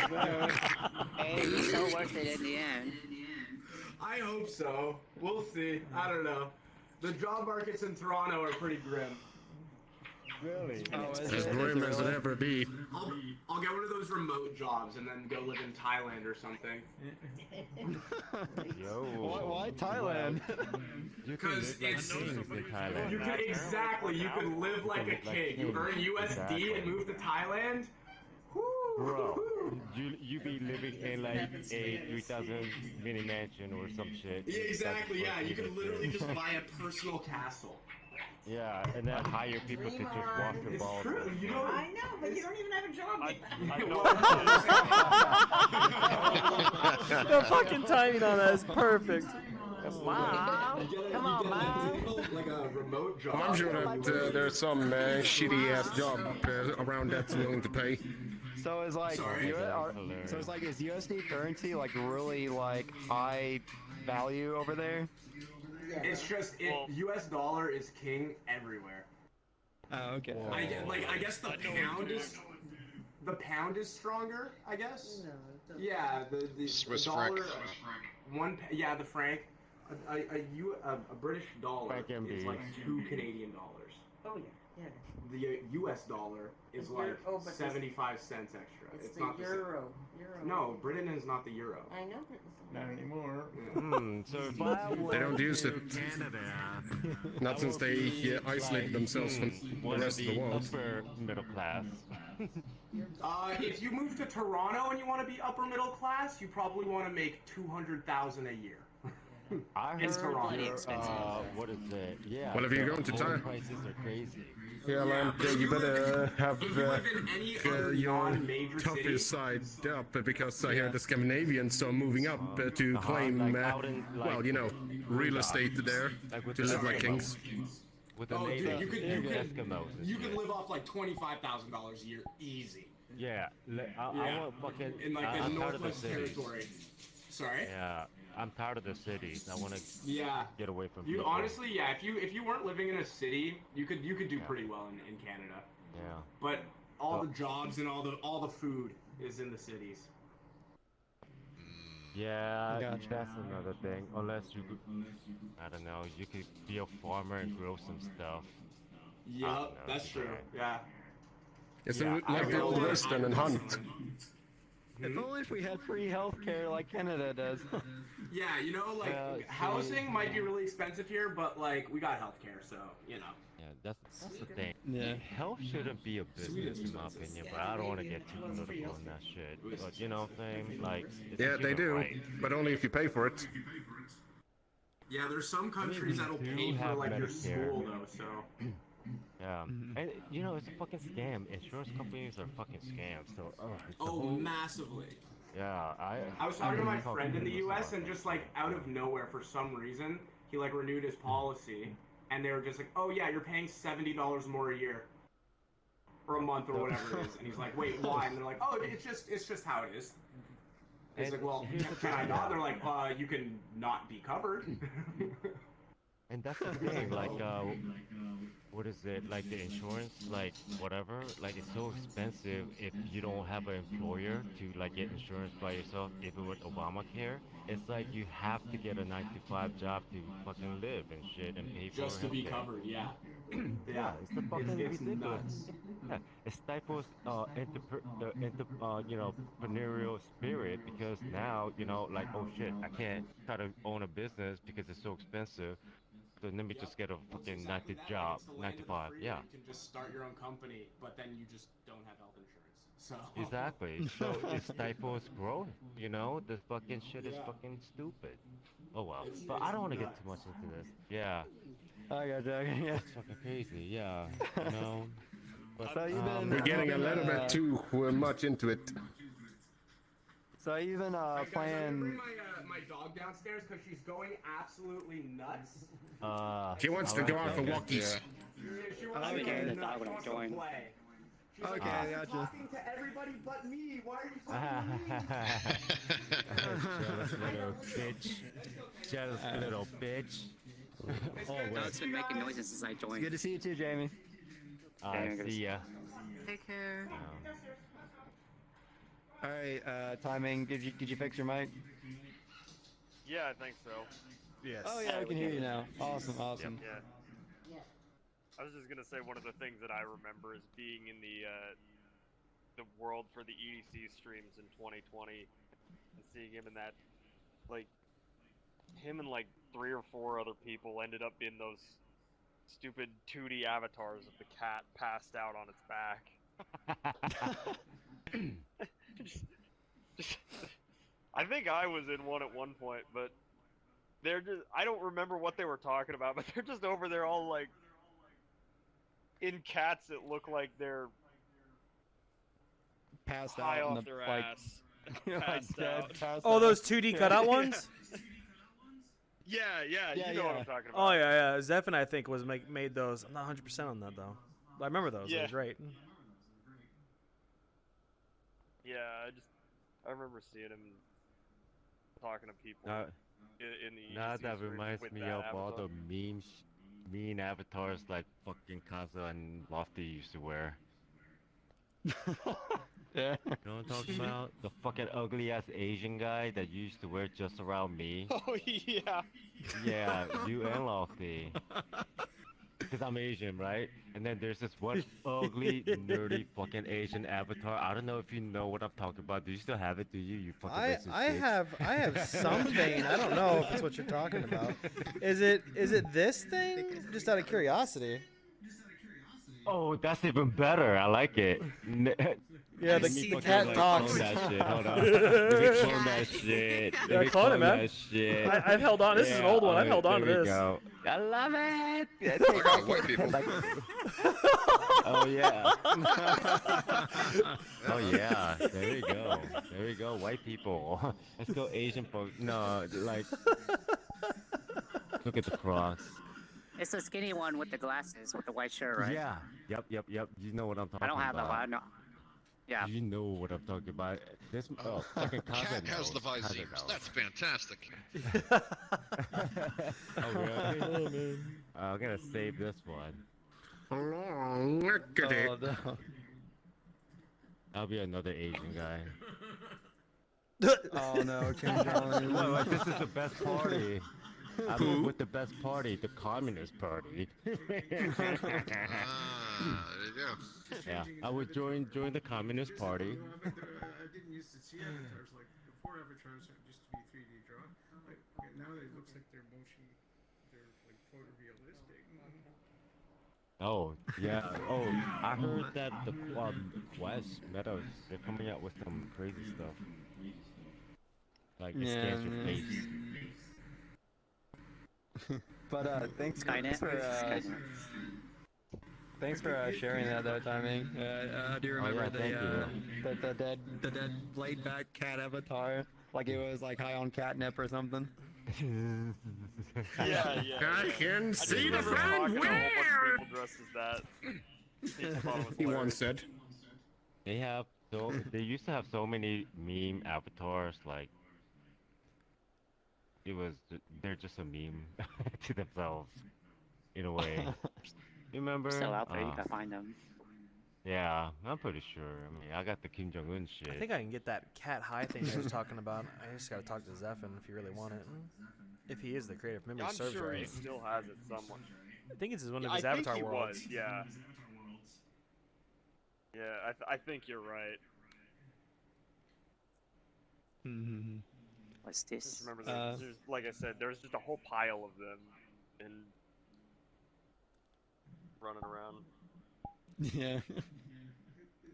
bro. Hey, it's so worth it in the end. I hope so. We'll see. I don't know. The job markets in Toronto are pretty grim. Really? Oh, is As it? grim Is as it it really? ever be. I'll get one of those remote jobs and then go live in Thailand or something. Yo. Why Thailand? You can Because live like it's kings in Thailand. you can live like a king. You earn USD and move to Thailand. Bro, you be living in like a 3,000 mini mansion or some shit. Yeah, exactly. Yeah, you can literally just shit. buy a personal castle. Yeah, and then hire people to just walk the It's balls. true. You know. I know, but you don't even have a job yet. The fucking timing on that is perfect. Wow. Come on, man. Like a remote job. I'm sure that there's some shitty ass job around that's willing to pay. So is like Sorry. so it's like is USD currency like really like high value over there? It's just U.S. dollar is king everywhere. Oh, okay. I guess the pound is stronger. I guess. Yeah, the Swiss dollar. franc. The franc. A British dollar Franc is MB. like $2 Canadian. Oh yeah. Yeah. The U.S. dollar is It's like oh, but 75 cents extra. It's the not the same. euro. No, Britain is not the euro. I know. Not anymore. So if I They don't went use to it. Canada, Not I since would they be, isolated like, themselves from one the rest of the world. upper middle class. If you move to Toronto and you want to be upper middle class, you probably want to make 200,000 a year. I In heard Toronto. what is it? Yeah. Well, if you're the going to home Thailand- prices are crazy. Yeah, and you better have If you live in any other your non-major city, toughest side up because I hear the Scandinavians are moving up to claim, like out in, like, well, you know, real estate there Like with to the live like Eskimos. kings. With the oh, dude, natives, you could Eskimos and you shit. could live off like $25,000 a year easy. Yeah, I Yeah. want fucking. In like the I'm tired of the Northwest cities. Territory. Sorry. Yeah, I'm tired of the cities. I want to Yeah. get away from You people. honestly, yeah. If you weren't living in a city, you could do pretty well in Canada. Yeah. But all Oh. the jobs and all the food is in the cities. Yeah, Gotcha. that's another thing. Unless you, I don't know, you could be a farmer and grow some stuff. Yep, know, that's true. yeah. Yeah. It's Yeah, I like the know old that. western and hunt. If only if we had free healthcare like Canada does. Yeah, you know, like Yeah, housing might be really expensive here, but like we got healthcare, so you know. Yeah, that's the thing. Yeah. Health shouldn't be a business in my opinion, but I don't want to get too political on that shit. But you know what I'm saying? Like, it's a Yeah, they human do, right. but only if you pay for it. Yeah, there's some countries that'll do pay for have like your Medicare. school though, so. Yeah, and you know it's a fucking scam. Insurance companies are fucking scams. So, it's the Oh, whole- massively. yeah, I was talking to my talking friend in the this U.S. about and just like out of nowhere for some reason he like renewed his policy, and they were just like, "Oh yeah, you're paying $70 more a year, or a month, or whatever it is." And he's like, "Wait, why?" And they're like, "Oh, it's just how it is." He's And like, "Well, here's the can I thing, not?" yeah. They're like, "You can not be covered." And that's the thing, like, what is it, like the insurance, like, whatever, like, it's so expensive if you don't have an employer to, like, get insurance by yourself. Even with Obamacare, it's like you have to get a 9-to-5 job to fucking live and shit and pay for Just to be healthcare. covered, yeah. Yeah, it's the fucking it's ridiculous. nuts. Yeah, it stifles you know, entrepreneurial spirit because now, you know, like, oh shit, I can't try to own a business because it's so expensive. So let me just get a fucking Exactly 9 that, to like, job, it's the 9 land to of the 5. free, Yeah, You can just start your own company, but then you just don't have health insurance. So. exactly. So it stifles growth. You know, this fucking shit is Yeah. fucking stupid. Oh well, It's- but I it's don't want to get nuts. too much into this. Yeah, I got you. Yeah. it's fucking crazy. Yeah, you know. But, So you've been- We're getting a little bit too much into it. So you've been Hey, guys, I'm gonna playing. bring my dog downstairs because she's going absolutely nuts. She wants to alright, go out for okay. walkies. She wants Okay. to The go dog when I wants to join. play. She's Okay, like, I "You're gotcha. talking to everybody but me. Why are you talking Jealous little bitch. Jealous little bitch. to me? Dog's been making noises since I joined. Good to see you too, Jamie. See ya. Take care. All right, timing. Did you fix your mic? Yeah, I think so. Yes. Oh yeah, I can hear you now. Awesome. Yeah. I was just gonna say one of the things that I remember is being in the world for the EDC streams in 2020 and seeing him in that, like, him and like 3 or 4 other people ended up in those stupid 2D avatars of the cat passed out on its back. I think I was in one at one point, but they're just, I don't remember what they were talking about, but they're just over there all like in cats that look like they're Passed high out in off the their like, ass. like passed dead. out. Passed Oh, out. those 2D cutout ones? Yeah, Yeah, you know what yeah. I'm talking Oh about. yeah. Zephyr, I think, was made those. I'm not 100% on that though. I remember those. Yeah. They were great. Yeah, I remember seeing him talking to people in the Now EDC that stream reminds with me that of all avatar. the mean avatars like fucking Kaza and Lofty used to wear. Yeah. You know what I'm talking about? The fucking ugly ass Asian guy that used to wear just around me. Oh yeah. Yeah, you and Lofty. because I'm Asian, right? And then there's this one ugly, nerdy fucking Asian avatar. I don't know if you know what I'm talking about. Do you still have it? Do you? You fucking racist bitch. I have something. I don't know if it's what you're talking about. Is it this thing? Just out of curiosity. Oh, that's even better. I like it. Yeah, the cat talks. Clone that shit. Hold on. Let me clone that shit. Yeah, clone it, man. That shit. I've held on. This is an old one. I've held on to there we this. go. I love it. White people. Oh yeah. Oh yeah. There we go. There we go. White people. Let's go Asian folks. No, like. Look at the cross. It's the skinny one with the glasses, with the white shirt, right? Yeah. Yep. You know what I'm talking about. I don't have that one. No. Yeah. You know what I'm talking about. This fucking cousin Cat has the knows. Visines. That's fantastic. Oh really? Oh man. I'm gonna save this one. Oh, look at it. no. I'll be another Asian guy. Oh no, Kim Jong-un. Look, like, this is the best party. I'm with the best party, the Communist Party. There you go. Yeah, I would join the Communist Party. I didn't used to see avatars like before. Avatars used to be 3D drawn. Like now it looks like they're like photorealistic. Oh yeah. Oh, I heard that the Quest Meadows, they're coming out with some crazy stuff. Like it scans your face. But thanks Skynet. thanks for sharing that though, timing. I do remember Alright, the dead laid back cat avatar, like it was like high on catnip or something. Yeah. I can see the remember friend talking to a whole bunch where. of people dressed as that. I thought it was He hilarious. once said. They used to have so many meme avatars, like they're just a meme to themselves, in a way. You remember? Still out there, you can find them. Yeah, I'm pretty sure. I mean, I got the Kim Jong-un shit. I think I can get that cat high thing I was talking about. I just gotta talk to Zephin if you really want it. If he is the creative memory I'm serves sure he right. still has it somewhere. I think it's one of I his think avatar he worlds. was, yeah. Yeah, I think you're right. What's Just this? remember, there's, like I said, there's just a whole pile of them, and running around. Yeah.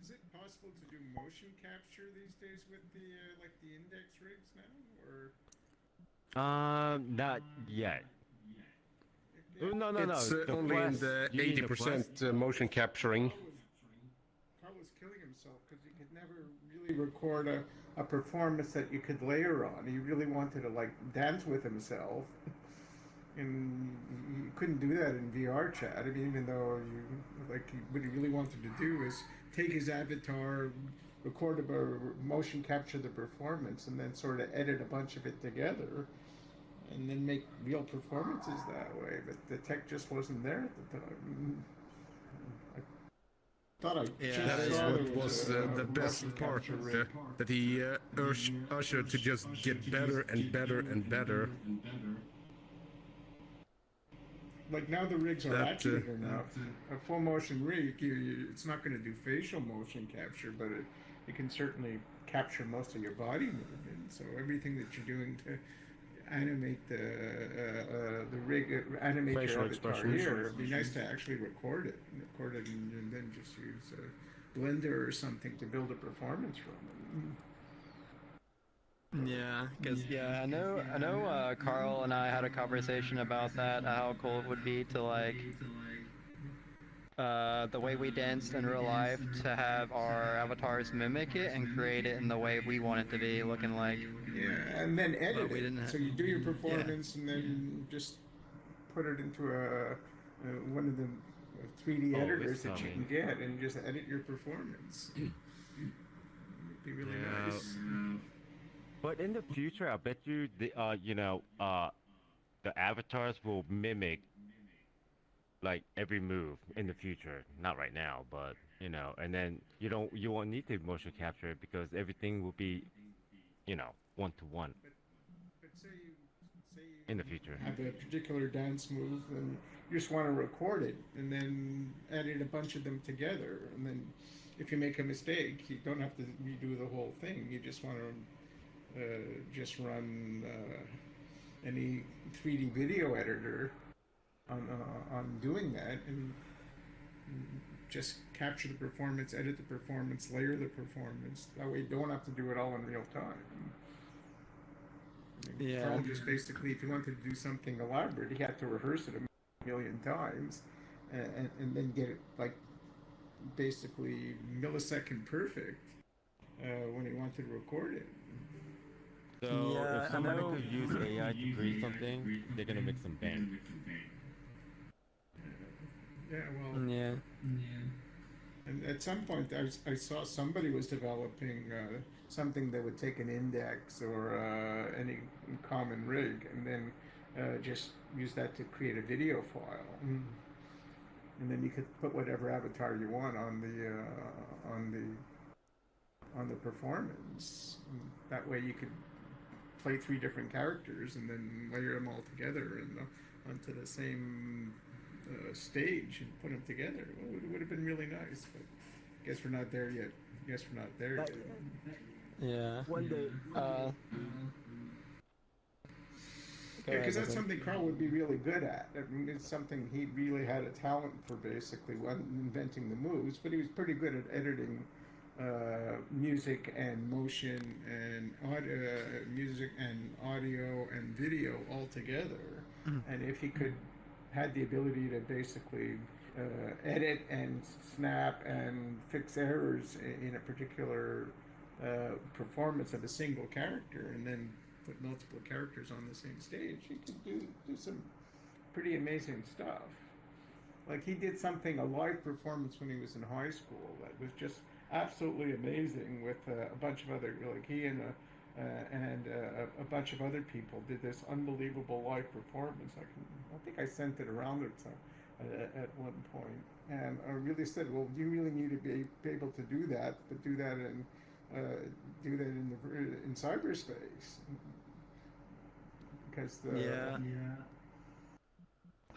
Is it possible to do motion capture these days with the like the index rigs now, or? Not yet. Oh, no. It's The only in Quest. the You mean the Quest? 80% motion capturing. Carl was killing himself because he could never really record a performance that you could layer on. He really wanted to like dance with himself, and you couldn't do that in VR chat. I mean, even though what he really wanted to do is take his avatar, record motion capture the performance, and then sort of edit a bunch of it together, and then make real performances that way. But the tech just wasn't there at the time. That is what was the best part, that he urged Usher to just get better and better and better. Like now the rigs are That, accurate enough. A full motion rig, it's not going to do facial motion capture, but it can certainly capture most of your body movement. So everything that you're doing to animate the rig, animate Facial your avatar expressions. here, it'd be nice to actually record it and then just use a Blender or something to build a performance from it. Yeah, because I know. Carl and I had a conversation about that. How cool it would be to like the way we danced in real life, to have our avatars mimic it and create it in the way we want it to be looking like. Yeah, and then edit we it. didn't So you do your performance and then just put it into one of the 3D editors that you can get and just edit your performance. It'd be really nice. But in the future, I bet you the avatars will mimic like every move in the future. Not right now, but and then you won't need to motion capture it because everything will be, 1-to-1. But say you in the future. have a particular dance move, and you just want to record it and then edit a bunch of them together. And then if you make a mistake, you don't have to redo the whole thing. You just want to just run any 3D video editor on doing that, and just capture the performance, edit the performance, layer the performance. That way you don't have to do it all in real time. Yeah. Carl just basically, if he wanted to do something elaborate, he had to rehearse it a million times and then get it like basically millisecond perfect when he wanted to record it. So Yeah, if somebody could use AI to create something, they're gonna make some bank. Yeah, well, Yeah. and at some point I saw somebody was developing something that would take an index or any common rig and then just use that to create a video file. And then you could put whatever avatar you want on the performance. And that way you could play 3 different characters and then layer them all together and onto the same stage and put them together. Well, it would have been really nice, but I guess we're not there yet. Yeah. One day. Because that's something Carl would be really good at. I mean, it's something he really had a talent for, basically, inventing the moves, but he was pretty good at editing music and motion and audio and video all together. And if he could had the ability to basically edit and snap and fix errors in a particular performance of a single character, and then put multiple characters on the same stage, he could do some pretty amazing stuff. Like he did something, a live performance when he was in high school that was just absolutely amazing with a bunch of other, like he and a bunch of other people did this unbelievable live performance. I think I sent it around at one point, and I really said, well, you really need to be able to do that, but do that in cyberspace, because Yeah.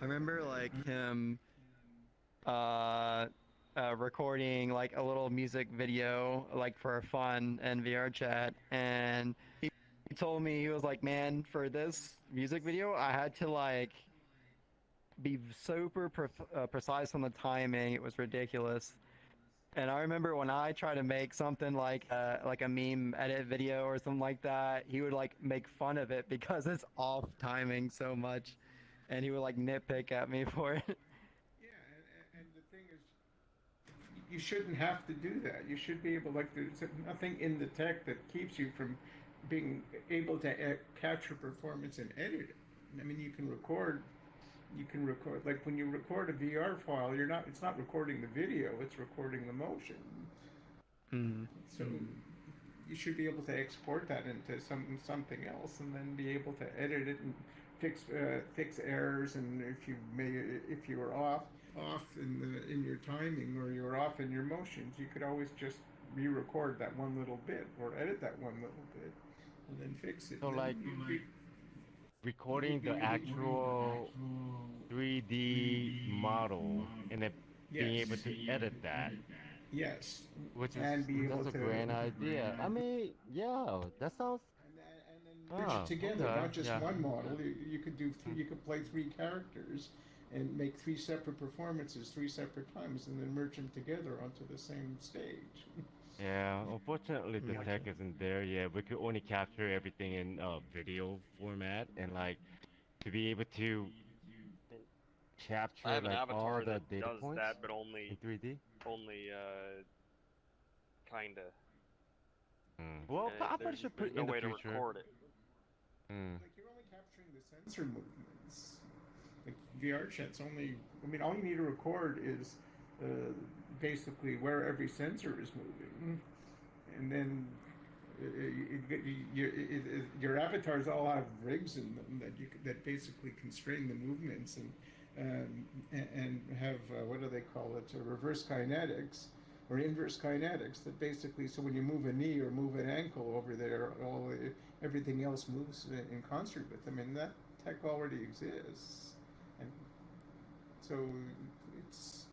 I remember like him recording like a little music video like for fun in VR chat, and he told me, he was like, man, for this music video I had to like be super precise on the timing. It was ridiculous. And I remember when I tried to make something like a meme edit video or something like that, he would like make fun of it because it's off timing so much, and he would like nitpick at me for it. Yeah, and the thing is, you shouldn't have to do that. You should be able, like, there's nothing in the tech that keeps you from being able to capture performance and edit it. I mean, you can record, like when you record a VR file, it's not recording the video, it's recording the motion. So you should be able to export that into something else, and then be able to edit it and fix errors. And if you were off in your timing, or you were off in your motions, you could always just re-record that one little bit or edit that one little bit and then fix it. So like recording the actual 3D model and then being able to edit that. Yes. Which is, and be able that's to a grand idea. I mean, yeah, that sounds. And then merge it together, not just one model. You could do you could play 3 characters and make 3 separate performances 3 separate times, and then merge them together onto the same stage. Yeah, unfortunately the tech isn't there yet. We could only capture everything in video format, and like to be able to capture I have an like avatar all the that data does points that, but only in 3D. Kinda. Well, I probably should put no in the way future. to record it. Like, you're only capturing the sensor movements. Like VR chat's only, I mean, all you need to record is basically where every sensor is moving, and then your avatars all have rigs in them that basically constrain the movements and have what do they call it? Reverse kinetics or inverse kinetics. That basically, so when you move a knee or move an ankle over there, everything else moves in concert with them. And that tech already exists, and so it's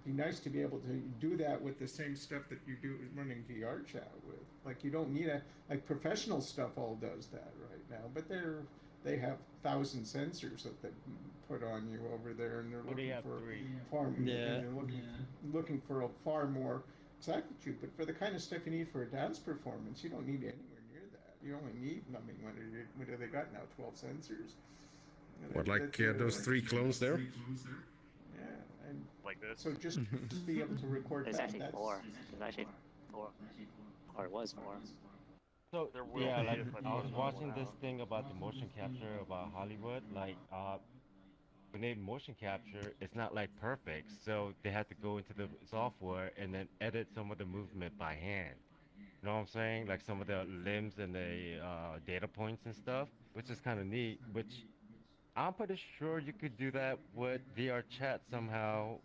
be nice to be able to do that with the same stuff that you do running VR chat with. Like you don't need like professional stuff all does that right now, but they have 1,000 sensors that they put on you over there, and they're looking for far and they're looking for a far more exactitude. But for the kind of stuff you need for a dance performance, you don't need anywhere near that. You only need, I mean, what do they got now? 12 sensors. What, like those 3 clones there? Yeah, and like this. so just to be able to record There's that. actually 4. There's actually 4. Or it was 4. So There will yeah, be like if I I was put watching more this out. thing about the motion capture about Hollywood. Like when they motion capture, it's not like perfect, so they had to go into the software and then edit some of the movement by hand. You know what I'm saying? Like some of the limbs and the data points and stuff, which is kind of neat. Which I'm pretty sure you could do that with VR chat somehow.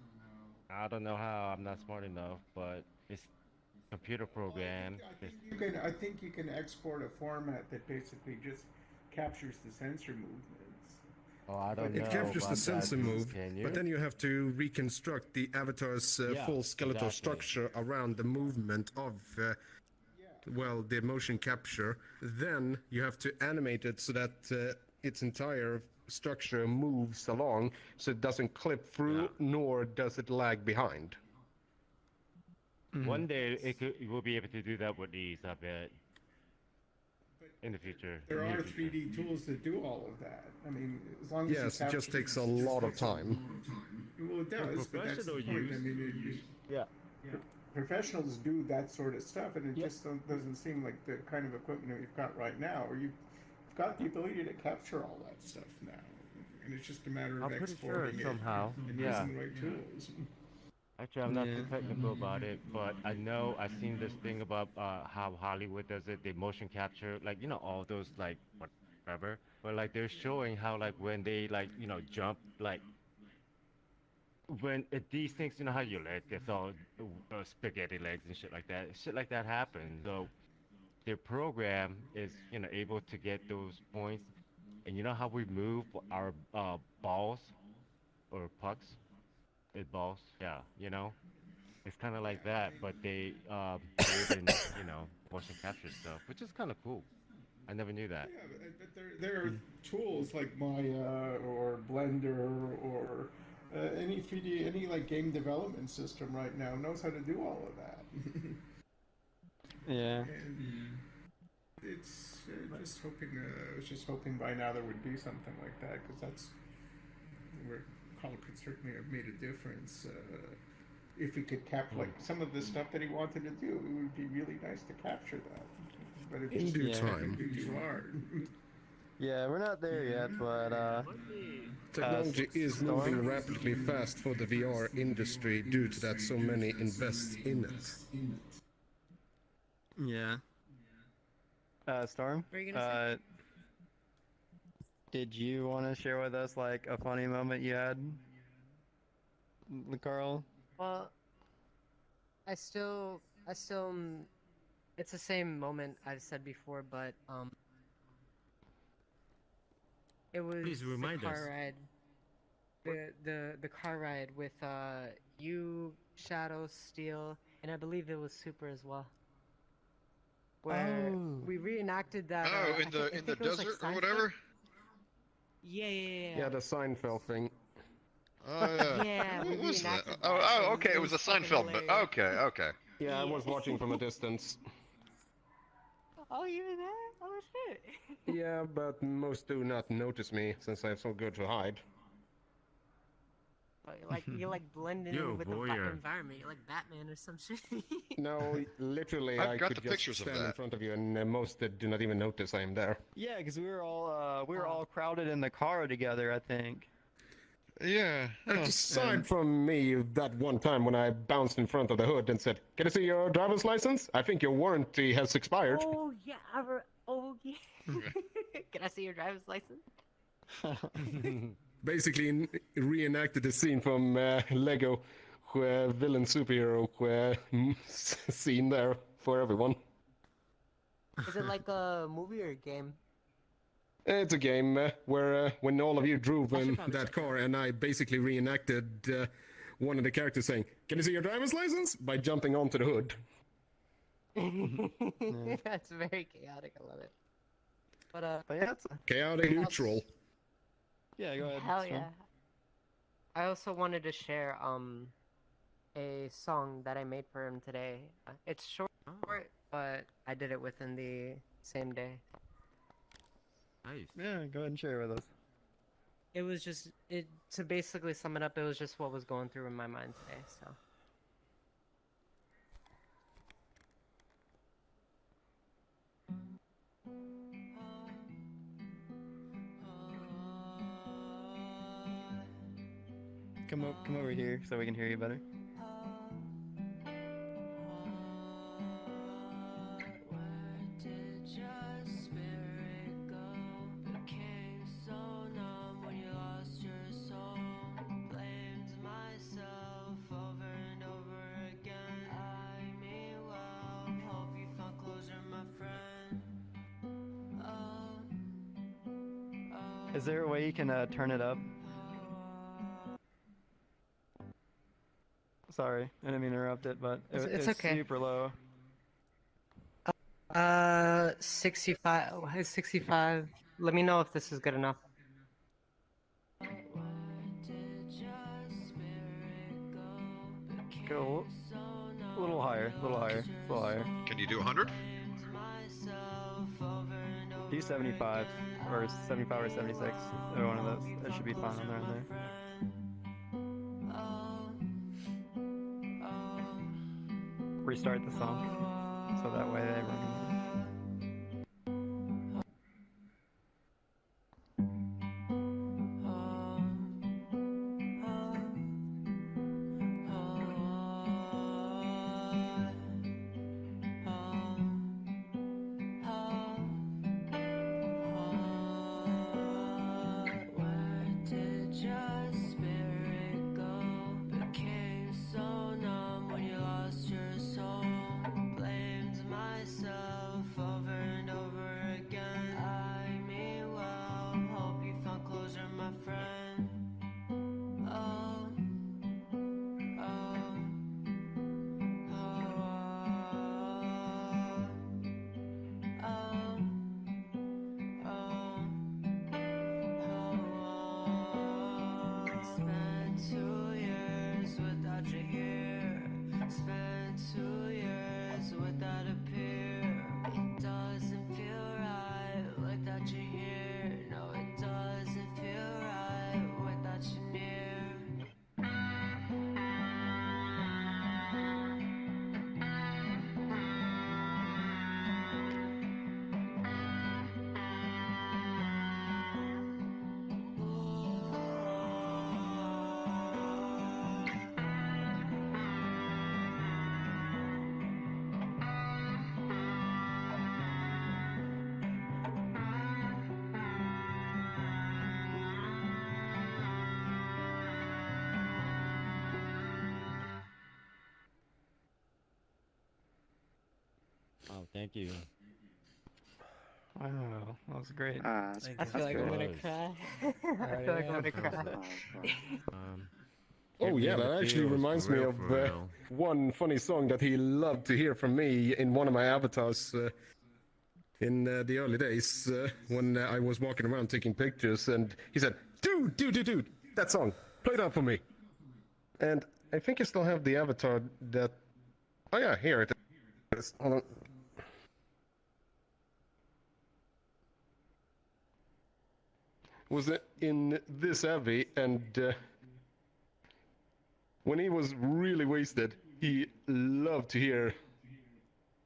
I don't know how. I'm not smart enough, but it's computer program. I think you can export a format that basically just captures the sensor movements. Oh, I don't know. It captures the about that, sensor move, can you? but then you have to reconstruct the avatar's Yeah, full skeletal exactly. structure around the movement of, well, the motion capture. Then you have to animate it so that its entire structure moves along, so it doesn't clip through, nor does it lag behind. One day you will be able to do that with ease, I bet. In the future. There near are future. 3D tools that do all of that. I mean, as long as Yes, you it just capture- takes a lot of time. Well, it does, but that's the professional point. I use- mean, Yeah. professionals do that sort of stuff, and it just doesn't seem like the kind of equipment we've got right now, or you've got the ability to capture all that stuff now, and it's just a matter of I'm pretty sure exporting it somehow. and Yeah. using the right tools. Actually, I'm not too technical about it, but I know I've seen this thing about how Hollywood does it. They motion capture, like, you know, all those, like, whatever. But, like, they're showing how, like, when they, like, you know, jump, like, when these things, you know how your leg gets all spaghetti legs and shit like that. Shit like that happens. So their program is, you know, able to get those points. And you know how we move our balls or pucks? Balls, yeah, you know, it's kind of like that, but they even, you know, motion capture stuff, which is kind of cool. I never knew that. Yeah, but there are tools like Maya or Blender or any 3D, any like game development system right now knows how to do all of that. Yeah. And it's just hoping. I was just hoping by now there would be something like that, because that's where Carl could certainly have made a difference. If he could cap like some of the stuff that he wanted to do, it would be really nice to capture that. But it In just due it time. would be too hard. Yeah, we're not there yet, but Technology is Storm? moving rapidly fast for the VR industry due to that so many invest in it. yeah. Storm? What are you gonna Did you want to share with us like a funny moment you had, Carl? Well, I still, it's the same moment I've said before, but it was Please remind the car us. ride, the car ride with you, Shadow, Steel, and I believe it was Super as well, where we reenacted that. Oh, I in the think in the it was, like, desert or Seinfeld? whatever. Yeah. Yeah, the Seinfeld thing. Oh yeah. Yeah, we What was that? reenacted Oh, that, oh, and okay. It was a fucking Seinfeld, but hilarious. okay. Yeah, I was Yeah. watching from a distance. Oh, you were there? Oh shit. Yeah, but most do not notice me since I'm so good to hide. You like blending Yo, in with voyeur. the environment. You're like Batman or some shit. No, literally, I've I got could the just pictures of stand in that. front of you, and most do not even notice I am there. Yeah, because we were all crowded in the car together, I think. Yeah. Huh. Aside from me, that one time when I bounced in front of the hood and said, "Can I see your driver's license? I think your warranty has expired." Oh yeah, oh yeah. Can I see your driver's license? Basically, reenacted the scene from Lego, where villain superhero scene there for everyone. Is it like a movie or a game? It's a game where when all of you drove in that car and I basically reenacted one of the characters saying, "Can you see your driver's license?" by jumping onto the hood. That's very chaotic. I love it. But yeah, it's chaotic neutral. Yeah, go ahead. Hell yeah. I also wanted to share a song that I made for him today. It's short, but I did it within the same day. Nice. Yeah, go ahead and share it with us. It was just to basically sum it up. It was just what was going through in my mind today. So. Come over here so we can hear you better. Is there a way you can turn it up? Sorry, I didn't mean to interrupt it, but it's okay. Super low. 65. 65. Let me know if this is good enough. Go a little higher, a little higher, a little higher. Can you do 100? Do 75 or 75 or 76. Or one of those. That should be fine on there. Restart the song so that way everyone can. Oh, thank you. Wow, that was great. I feel like I'm gonna cry. I feel like I'm gonna cry. Oh yeah, that actually reminds me of one funny song that he loved to hear from me in one of my avatars in the early days when I was walking around taking pictures, and he said, dude, that song, play that for me. And I think I still have the avatar that... Oh yeah, here it is. Hold on. Was in this Abbey, and when he was really wasted, he loved to hear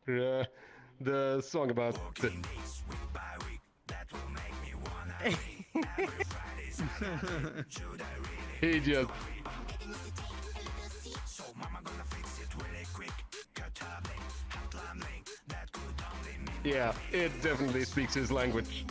the song about he just... Yeah, it definitely speaks his language.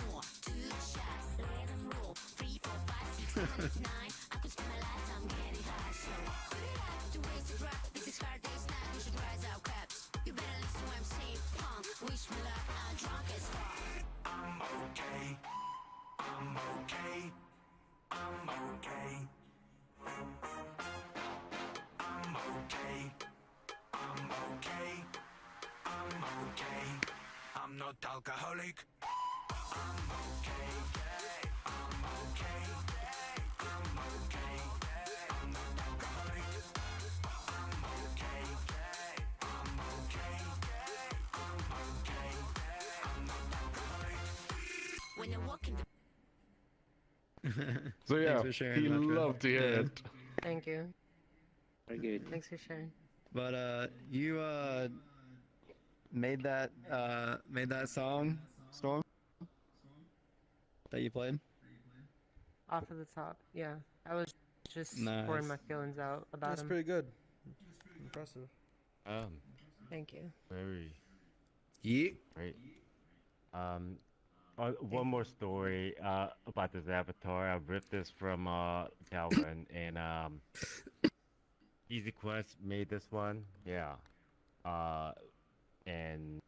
not alcoholic. I'm okay, gay. I'm okay, gay. I'm okay, gay. I'm not alcoholic. I'm okay, gay. I'm okay, gay. I'm okay, gay. I'm not alcoholic. When you're walking the So yeah, Thanks for sharing, he Metro. loved to hear Yeah. it. Thank you. Very good. Thanks for sharing. But you made that song, Storm, that you played. Off of the top, yeah. I was just pouring my Nice. feelings out about That's him. pretty good. Impressive. Thank you. Very Yeah. great. One more story about this avatar. I ripped this from Calvin, and Easy Quest made this one. Yeah. And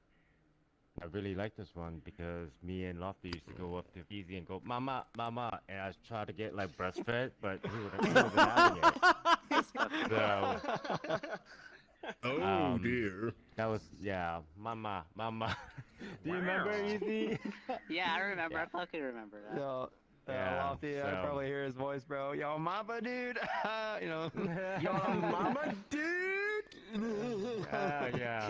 I really like this one because me and Lofty used to go up to Easy and go, "Mama, mama," and I tried to get like breastfed, but he wasn't having it. So. Oh dear. That was mama. Do you remember Easy? Yeah, I remember. I fucking remember that. Yo, Yeah, Lofty, I so- probably hear his voice, bro. Yo, mama, dude. You know. Yo, mama, dude. Yeah.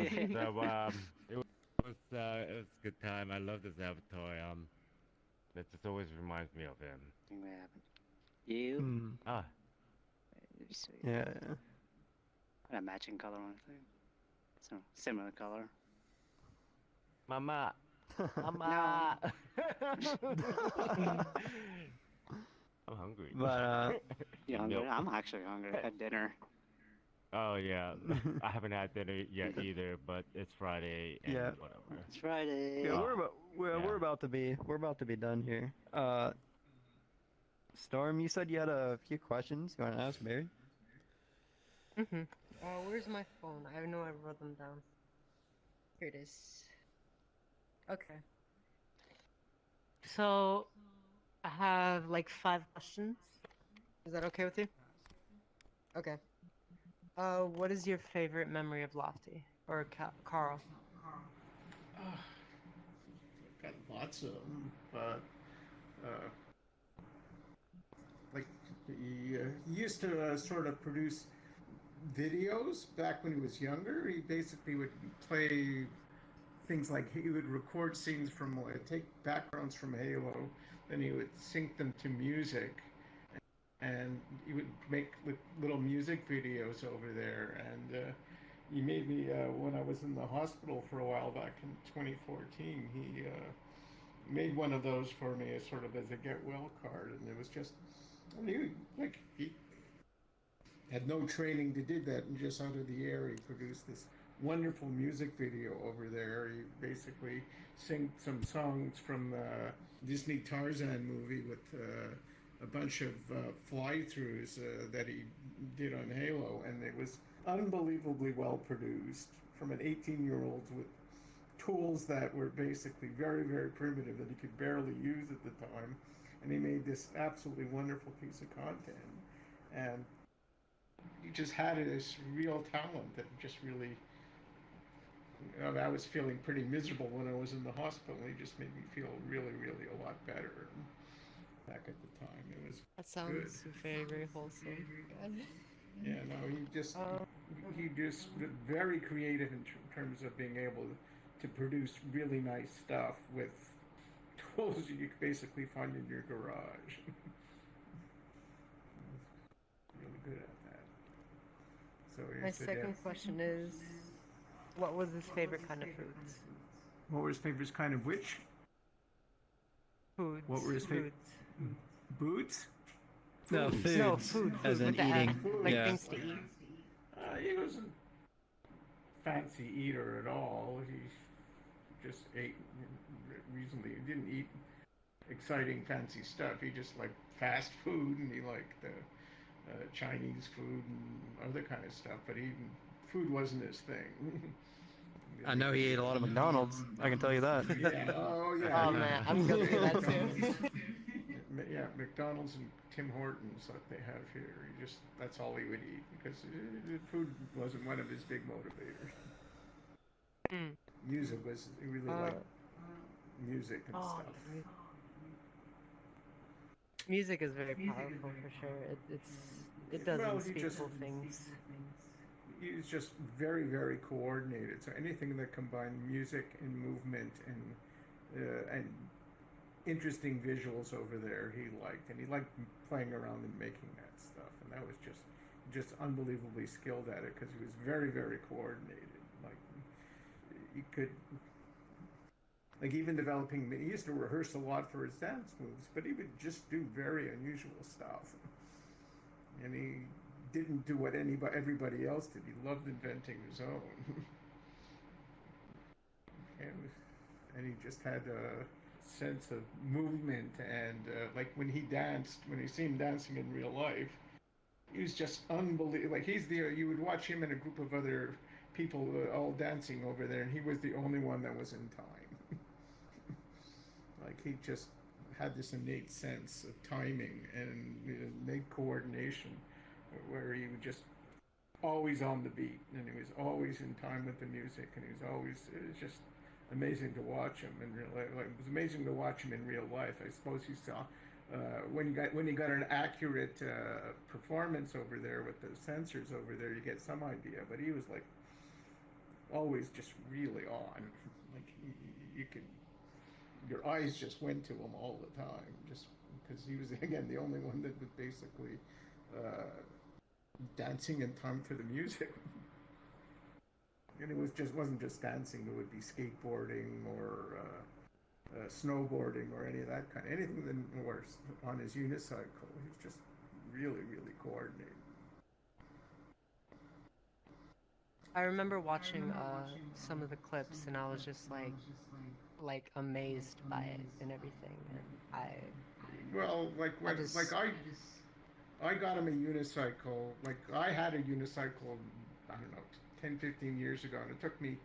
So it was a good time. I love this avatar. It just always reminds me of him. Think what happened. You? Hmm. Ah, Let me see. Yeah. Got a matching color on it. So similar color. mama. Mama. I'm hungry. But You hungry? Milk. I'm actually hungry. I had dinner. Oh yeah, I haven't had dinner yet either, but it's Friday and Yeah. whatever. It's Friday. yeah, Yeah. we're about to be done here. Storm, you said you had a few questions you want to ask Mary? Mm-hmm. Where's my phone? I know I wrote them down. Here it is. Okay. So, I have like 5 questions. Is that okay with you? Okay. What is your favorite memory of Lofty or Carl? I've got lots of them, but like he used to sort of produce videos back when he was younger. He basically would play things like he would record scenes from take backgrounds from Halo, then he would sync them to music, and he would make little music videos over there. And he made me when I was in the hospital for a while back in 2014. He made one of those for me as sort of as a get well card, and it was just he had no training to do that, and just out of the air he produced this wonderful music video over there. He basically sang some songs from the Disney Tarzan movie with a bunch of fly-throughs that he did on Halo, and it was unbelievably well produced from an 18-year-old with tools that were basically very, very primitive that he could barely use at the time, and he made this absolutely wonderful piece of content. And he just had this real talent that just really, I was feeling pretty miserable when I was in the hospital, and he just made me feel really, really a lot better back at the time. It was That sounds very, very wholesome. Good. yeah, no, he just very creative in terms of being able to produce really nice stuff with tools you could basically find in your garage. Really good at that. So My second question is, what was his favorite kind of foods? What were his favorite kind of which? Foods. What were his favorite? Boots? No, Foods. food. No, food. As in with the eating. F, like Yeah. things to eat. He wasn't a fancy eater at all. He just ate reasonably. He didn't eat exciting, fancy stuff. He just liked fast food, and he liked Chinese food and other kind of stuff. But food wasn't his thing. I know he ate a lot of McDonald's. I can tell you that. Yeah. Oh yeah. Oh man, I'm guilty of that too. Yeah, McDonald's and Tim Hortons that they have here. That's all he would eat because food wasn't one of his big motivators. Music was he really liked music and Oh, stuff. Music is very powerful for sure. It does Well, he unspeakable things. He's just very, very coordinated. So anything that combined music and movement and interesting visuals over there, he liked, and he liked playing around and making that stuff. And that was just unbelievably skilled at it because he was very, very coordinated. Like he could. Like even developing, he used to rehearse a lot for his dance moves, but he would just do very unusual stuff. And he didn't do what everybody else did. He loved inventing his own. and he just had a sense of movement and like when he danced, when you see him dancing in real life, he was just unbelievable. Like you would watch him and a group of other people all dancing over there, and he was the only one that was in time. Like he just had this innate sense of timing and innate coordination, where he was just always on the beat, and he was always in time with the music, and it was just amazing to watch him in real life. Like, it was amazing to watch him in real life. I suppose you saw when you got an accurate performance over there with the sensors over there, you get some idea. But he was like always just really on. Like you could. Your eyes just went to him all the time, just because he was, again, the only one that was basically dancing in time to the music. And it wasn't just dancing; it would be skateboarding or snowboarding or any of that kind. Anything that was on his unicycle. He was just really, really coordinated. I remember watching some of the clips, and I was just like amazed by it and everything, and I got him a unicycle. Like I had a unicycle, I don't know, 10, 15 years ago, and it took me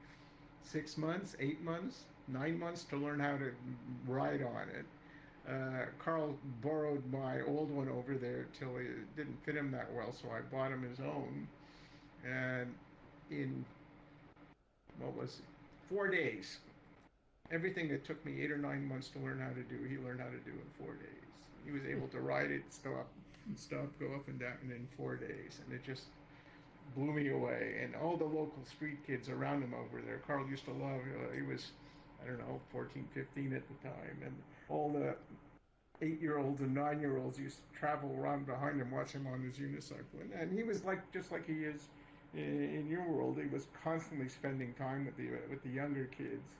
6 months, 8 months, 9 months to learn how to ride on it. Carl borrowed my old one over there till it didn't fit him that well, so I bought him his own, and in 4 days. Everything that took me 8 or 9 months to learn how to do, he learned how to do in 4 days. He was able to ride it, stop, go up and down in 4 days, and it just blew me away. And all the local street kids around him over there, Carl used to love, he was, I don't know, 14, 15 at the time, and all the 8-year-olds and 9-year-olds used to travel around behind him, watch him on his unicycle. And he was just like he is in your world. He was constantly spending time with the younger kids.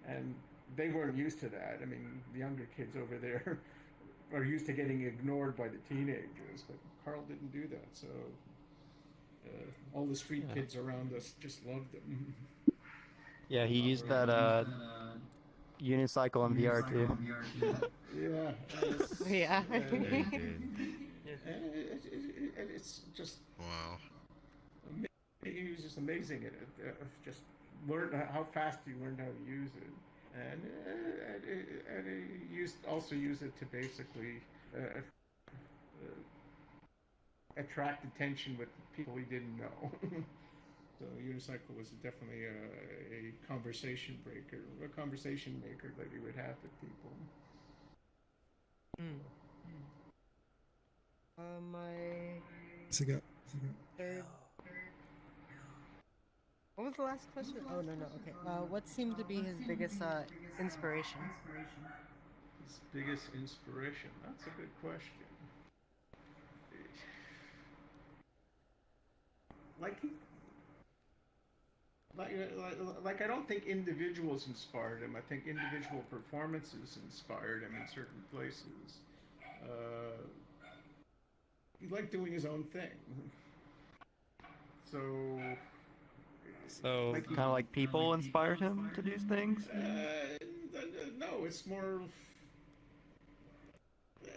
And they weren't used to that. I mean, the younger kids over there are used to getting ignored by the teenagers, but Carl didn't do that. So all the street kids around us just loved him. Yeah, he used that unicycle in VR too. Yeah. Yeah. And it's just wow. He was just amazing at it. Just learned how fast he learned how to use it, and he also used it to basically attract attention with people he didn't know. So unicycle was definitely a conversation breaker, a conversation maker that he would have with people. My Third. What was the last question? Oh no. Okay. What seemed to be his biggest inspiration? His biggest inspiration? That's a good question. Like I don't think individuals inspired him. I think individual performances inspired him in certain places. He liked doing his own thing. So kind of like people inspired him to do things? No, it's more.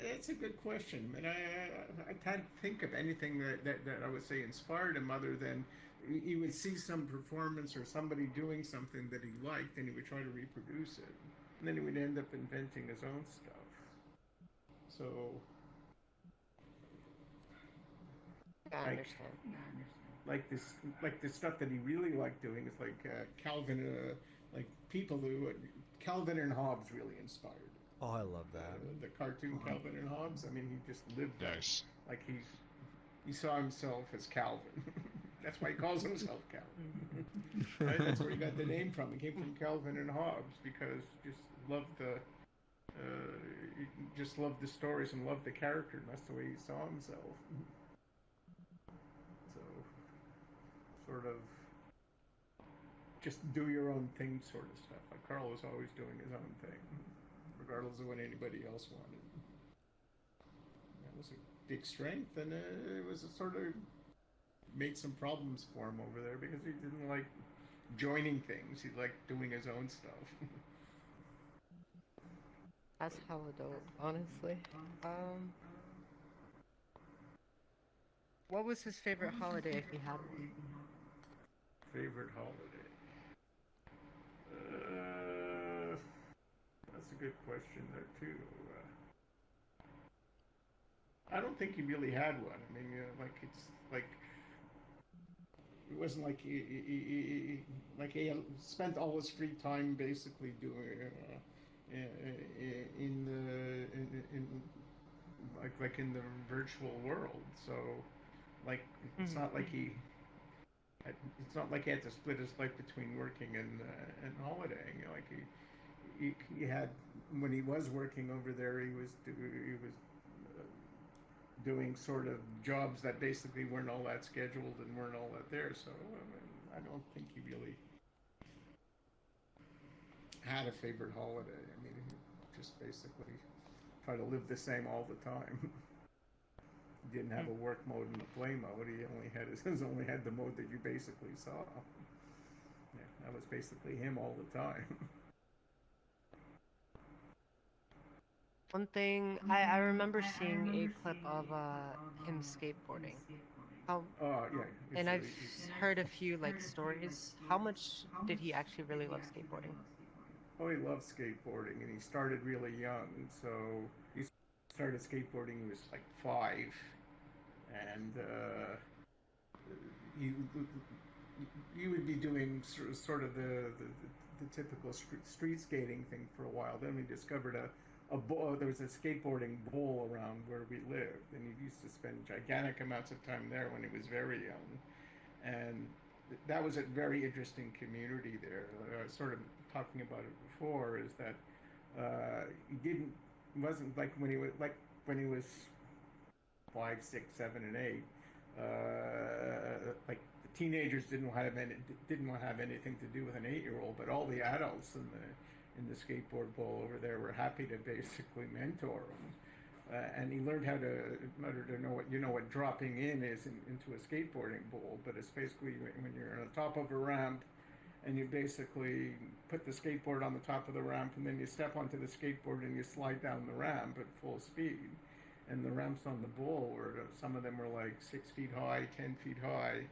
That's a good question, and I can't think of anything that I would say inspired him other than he would see some performance or somebody doing something that he liked, and he would try to reproduce it, and then he would end up inventing his own stuff. So. I understand. Like this stuff that he really liked doing is like Calvin like people who Calvin and Hobbes really inspired. Oh, I love that. The cartoon Calvin and Hobbes. I mean, he just lived that. Nice. Like he saw himself as Calvin. That's why he calls himself Calvin. Right? That's where he got the name from. It came from Calvin and Hobbes because he just loved the stories and loved the character, and that's the way he saw himself. So, sort of, just do your own thing sort of stuff. Like Carl was always doing his own thing, regardless of what anybody else wanted. That was a big strength, and it was a sort of made some problems for him over there because he didn't like joining things. He liked doing his own stuff. That's hella dope, honestly. What was his favorite holiday if he had one? Favorite holiday? That's a good question there too. I don't think he really had one. I mean, like it's like it wasn't like he spent all his free time basically doing in the virtual world. So like it's not like he had to split his life between working and holidaying. You know, like he had, when he was working over there, he was doing sort of jobs that basically weren't all that scheduled and weren't all that there. So I don't think he really had a favorite holiday. I mean, he just basically tried to live the same all the time. He didn't have a work mode and a play mode. He only had the mode that you basically saw. Yeah, that was basically him all the time. One thing, I remember seeing a clip of him skateboarding. Yeah. And I've heard a few like stories. How much did he actually really love skateboarding? Oh, he loved skateboarding, and he started really young. So he started skateboarding when he was like 5, and he would be doing sort of the typical street skating thing for a while. Then we discovered there was a skateboarding bowl around where we lived, and he used to spend gigantic amounts of time there when he was very young, and that was a very interesting community there. Sort of talking about it before is that wasn't like when he was 5, 6, 7, and 8. Like the teenagers didn't want to have anything to do with an 8-year-old, but all the adults in the skateboard bowl over there were happy to basically mentor him. And he learned how to know what dropping in is into a skateboarding bowl, but it's basically when you're on the top of a ramp and you basically put the skateboard on the top of the ramp and then you step onto the skateboard and you slide down the ramp at full speed. And the ramps on the bowl some of them were like 6 feet high, 10 feet high.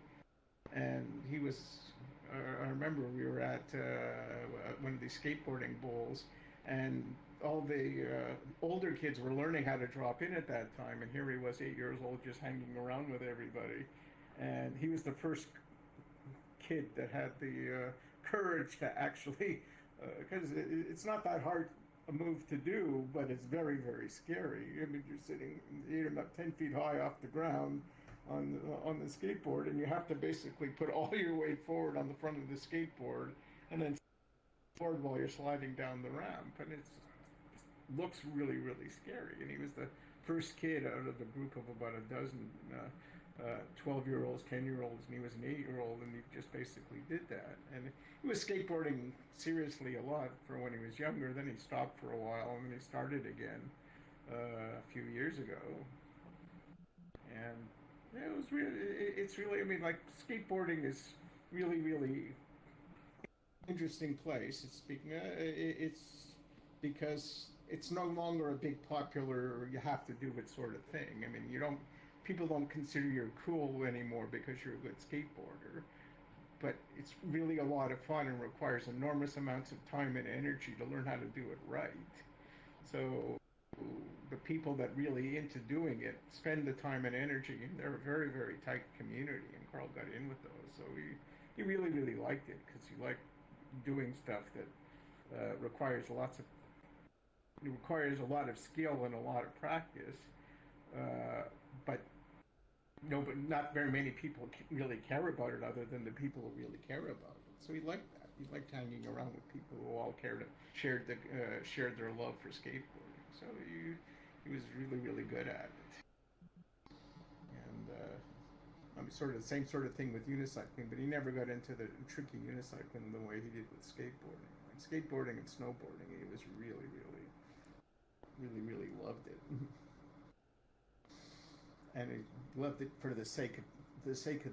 And I remember we were at one of these skateboarding bowls, and all the older kids were learning how to drop in at that time, and here he was 8 years old just hanging around with everybody. And he was the first kid that had the courage to actually, because it's not that hard a move to do, but it's very, very scary. I mean, you're sitting about 10 feet high off the ground on the skateboard, and you have to basically put all your weight forward on the front of the skateboard and then forward while you're sliding down the ramp, and it looks really, really scary. And he was the first kid out of a group of about a dozen 12-year-olds, 10-year-olds, and he was an 8-year-old, and he just basically did that. And he was skateboarding seriously a lot for when he was younger. Then he stopped for a while, and then he started again a few years ago. And it's really, I mean, like, skateboarding is really, really interesting place. It's because it's no longer a big popular, you have to do it sort of thing. I mean, people don't consider you're cool anymore because you're a good skateboarder. But it's really a lot of fun and requires enormous amounts of time and energy to learn how to do it right. So the people that really into doing it spend the time and energy, and they're a very, very tight community, and Carl got in with those. So he really, really liked it because he liked doing stuff that requires a lot of skill and a lot of practice, but not very many people really care about it other than the people who really care about it. So he liked that. He liked hanging around with people who all shared their love for skateboarding. So he was really, really good at it. And sort of the same sort of thing with unicycling, but he never got into the tricky unicycling the way he did with skateboarding. Like skateboarding and snowboarding, he was really, really, really, really loved it. And he loved it for the sake of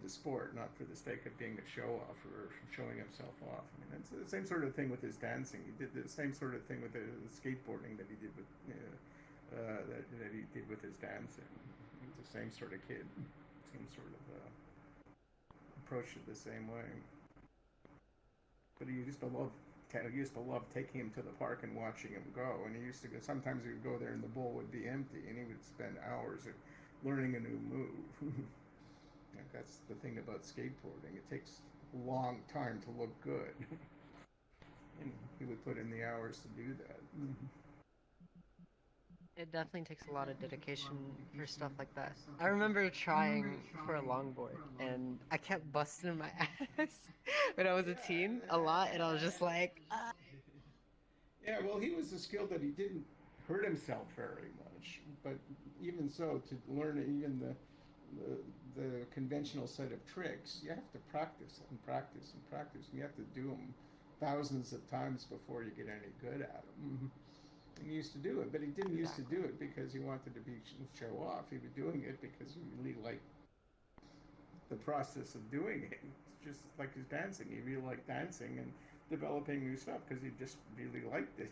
the sport, not for the sake of being a show-off or showing himself off. I mean, it's the same sort of thing with his dancing. He did the same sort of thing with the skateboarding that he did with that he did with his dancing. He was the same sort of kid, same sort of approached it the same way. But he used to love taking him to the park and watching him go. And he used to go. Sometimes he would go there and the bowl would be empty, and he would spend hours learning a new move. That's the thing about skateboarding. It takes a long time to look good. And he would put in the hours to do that. It definitely takes a lot of dedication for stuff like that. I remember trying for a longboard, and I kept busting my ass when I was a teen a lot, and I was just like, Yeah, well, he was a skill that he didn't hurt himself very much, but even so, to learn even the conventional set of tricks, you have to practice and practice and practice, and you have to do them thousands of times before you get any good at them. And he used to do it, but he didn't used to do it because he wanted to show off. He was doing it because he really liked the process of doing it. It's just like his dancing. He really liked dancing and developing new stuff because he just really liked it.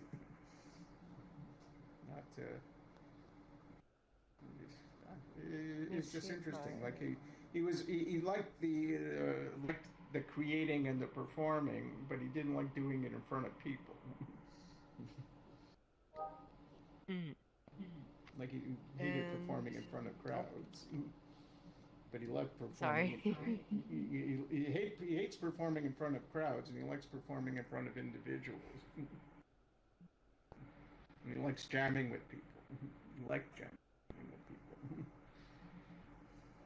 It's just interesting. Like he liked the creating and the performing, but he didn't like doing it in front of people. Like he hated performing in front of crowds, but he liked performing. He hates performing in front of crowds, and he likes performing in front of individuals. And he likes jamming with people. He likes jamming with people.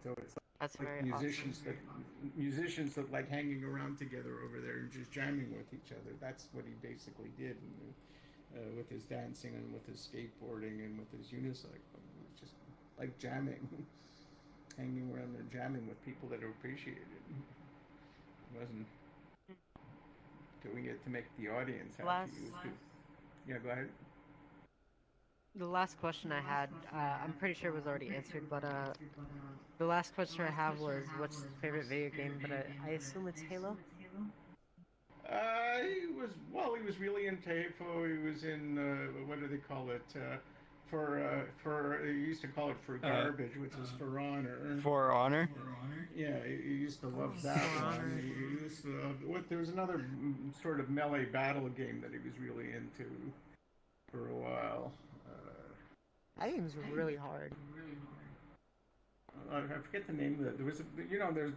So it's like musicians that like hanging around together over there and just jamming with each other. That's what he basically did. With his dancing and with his skateboarding and with his unicycling. It was just like jamming, hanging around there jamming with people that appreciated it. It wasn't doing it to make the audience happy. Yeah, go ahead. The last question I had, I'm pretty sure it was already answered, but the last question I have was, what's your favorite video game? But I assume it's Halo? He was really into Halo. He was in, what do they call it? They used to call it For Garbage, which is For Honor. For Honor? Yeah, he used to love that one. He used to love, there was another sort of melee battle game that he was really into for a while. That game's really hard. I forget the name of it. There was,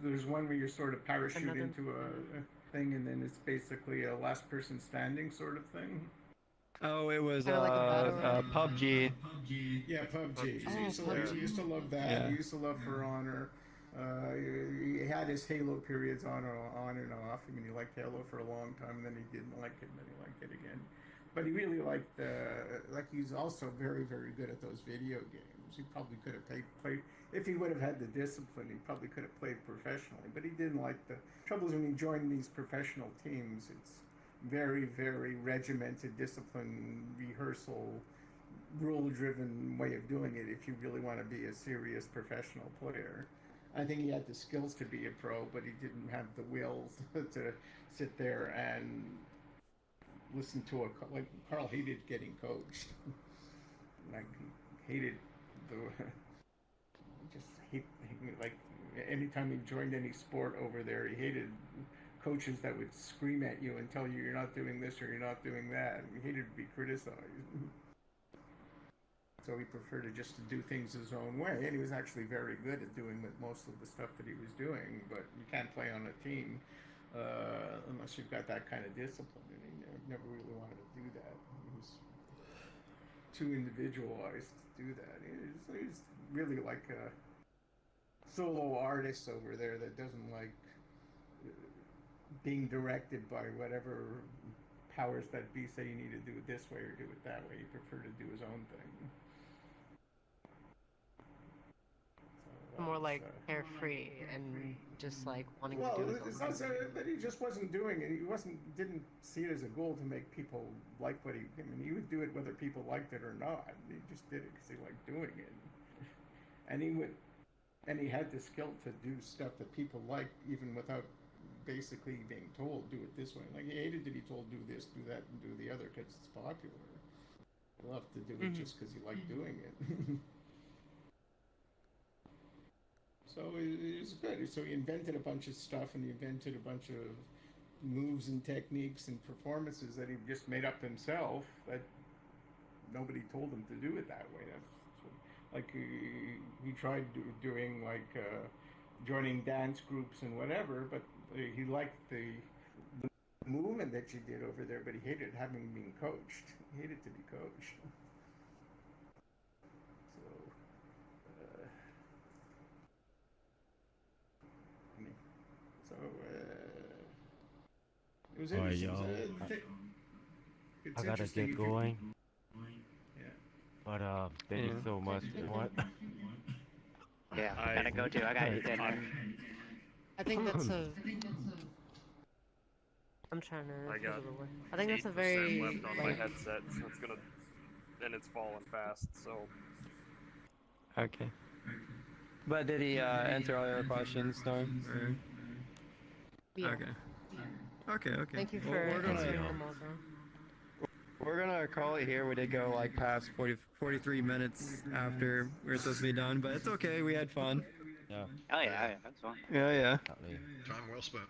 there's one where you sort of parachute into a thing, and then it's basically a last person standing sort of thing. Oh, it was PUBG. Yeah, PUBG. He used to love that. Yeah. He used to love For Honor. He had his Halo periods on and off. I mean, he liked Halo for a long time, and then he didn't like it, and then he liked it again. But he really liked, he's also very, very good at those video games. He probably could have played, if he would have had the discipline, he probably could have played professionally. But he didn't like the trouble is when you join these professional teams, it's very, very regimented, discipline, rehearsal, rule-driven way of doing it if you really want to be a serious professional player. I think he had the skills to be a pro, but he didn't have the will to sit there and listen to Carl hated getting coached. Anytime he joined any sport over there, he hated coaches that would scream at you and tell you you're not doing this or you're not doing that. He hated to be criticized. So he preferred to just do things his own way, and he was actually very good at doing most of the stuff that he was doing, but you can't play on a team unless you've got that kind of discipline. And he never really wanted to do that. He was too individualized to do that. He's really like a solo artist over there that doesn't like being directed by whatever powers that be say you need to do it this way or do it that way. He preferred to do his own thing. So More like carefree and just like wanting well, to do his it's own not thing. that he just wasn't doing it. He didn't see it as a goal to make people like what he. I mean, he would do it whether people liked it or not. He just did it because he liked doing it. And he had the skill to do stuff that people liked, even without basically being told do it this way. Like he hated to be told do this, do that, and do the other because it's popular. He loved to do it just because he liked doing it. So it was good. So he invented a bunch of stuff, and he invented a bunch of moves and techniques and performances that he just made up himself. That nobody told him to do it that way. Like he tried doing like joining dance groups and whatever, but he liked the movement that you did over there, but he hated having been coached. He hated to be coached. It was interesting. I gotta get going. Yeah. But thank you so much. What? Yeah, I gotta go too. I gotta eat dinner. I think that's a. I'm trying to. I got I think that's a very left on my like. headset, so it's gonna, and it's falling fast. So Okay. But did he answer all your questions, Storm? Or... Yeah. Okay. Okay. Thank you Well, for we're gonna- answering them also. We're gonna call it here. We did go like past 43 minutes after we were supposed to be done, but it's okay. We had fun. Yeah. Oh yeah, that's fine. Yeah. Time well spent.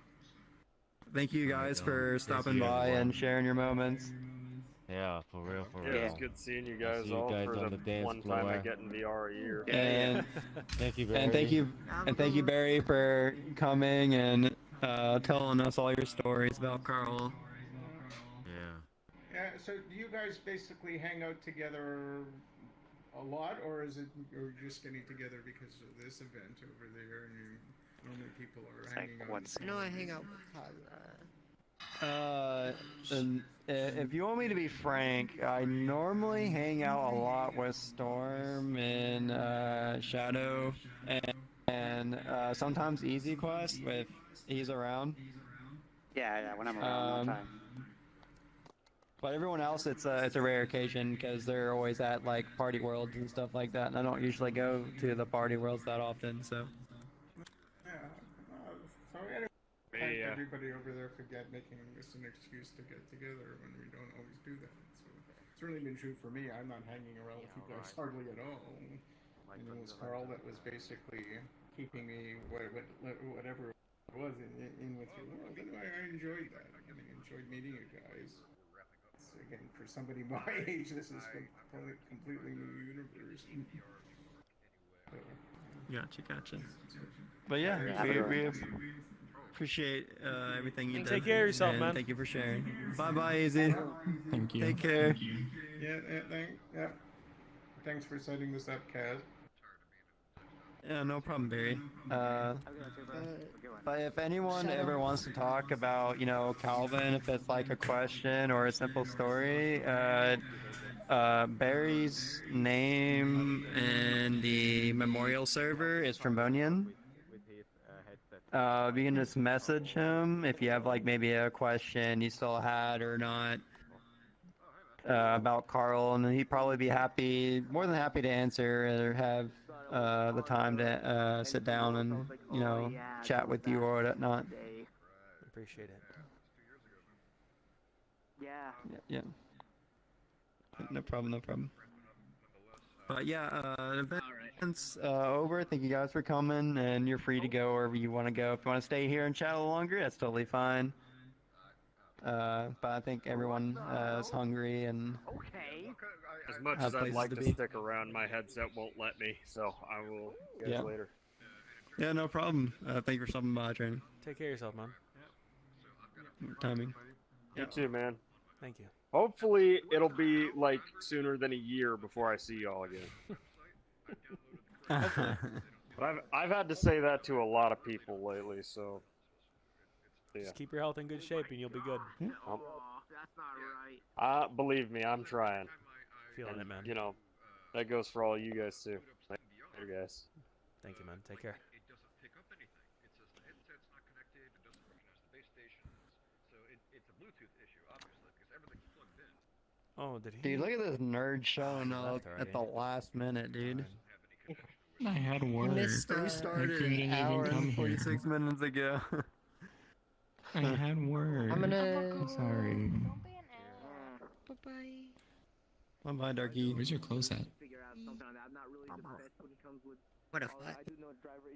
Thank you guys for stopping by and sharing your moments. Yeah, for real, for yeah, real. it's good seeing you I'll guys see you all guys for on the the dance one time I floor. get in VR a year. And Thank you, Barry. and thank you, Barry, for coming and telling us all your stories about Carl. Yeah. So do you guys basically hang out together a lot, or is it you're just getting together because of this event over there, and normally people are hanging out? I know I hang out with Kaza. And if you want me to be frank, I normally hang out a lot with Storm and Shadow and sometimes Easy Quest if he's around. Yeah, when I'm around all the time. But everyone else, it's a rare occasion because they're always at like party worlds and stuff like that, and I don't usually go to the party worlds that often. So. Yeah. So anyway, thank everybody over there for making this an excuse to get together when we don't always do that. So it's really been true for me. I'm not hanging around with you guys hardly at all. And it was Carl that was basically keeping me whatever it was in with you. Well, I enjoyed that. I enjoyed meeting you guys. Again, for somebody my age, this is a completely new universe. Gotcha. But yeah, we appreciate everything you did. Take care of yourself, and man. Thank you for sharing. Bye, Easy. Thank you. Take care. Yeah. Thanks for setting this up, Kaz. Yeah, no problem, Barry. But if anyone ever wants to talk about, Calvin, if it's like a question or a simple story, Barry's name in the memorial server is Trombonian. You can just message him if you have like maybe a question you still had or not about Carl, and he'd probably be more than happy to answer or have the time to sit down and chat with you or whatnot. Appreciate it. Yeah. No problem. But yeah, event's over. Thank you guys for coming, and you're free to go wherever you want to go. If you want to stay here and chat a little longer, that's totally fine. But I think everyone is hungry and As much as I'd like to stick around, my headset won't let me, so I will get you later. Yeah, no problem. Thank you for stopping by, Training. Take care of yourself, man. timing. You too, man. Thank you. Hopefully, it'll be like sooner than a year before I see y'all again. But I've had to say that to a lot of people lately, so yeah. Just keep your health in good shape and you'll be good. That's not right. Believe me, I'm trying. Feeling And, it, man. You know, that goes for all you guys too. Later, guys. Thank you, man. Take care. It doesn't pick up anything. It says the headset's not connected. It doesn't recognize the base stations. So it's a Bluetooth issue, obviously, because everything's plugged in. Oh, did he? Dude, look at this nerd showing up left at the last minute, dude. I had You work. missed, We started couldn't an even hour come and 46 minutes ago. I had work. I'm gonna. I'm sorry. Bye bye, Darky. Where's your clothes at? Figure out something on that. I'm not really the best when it comes with. What a all that. fuck. I do know driver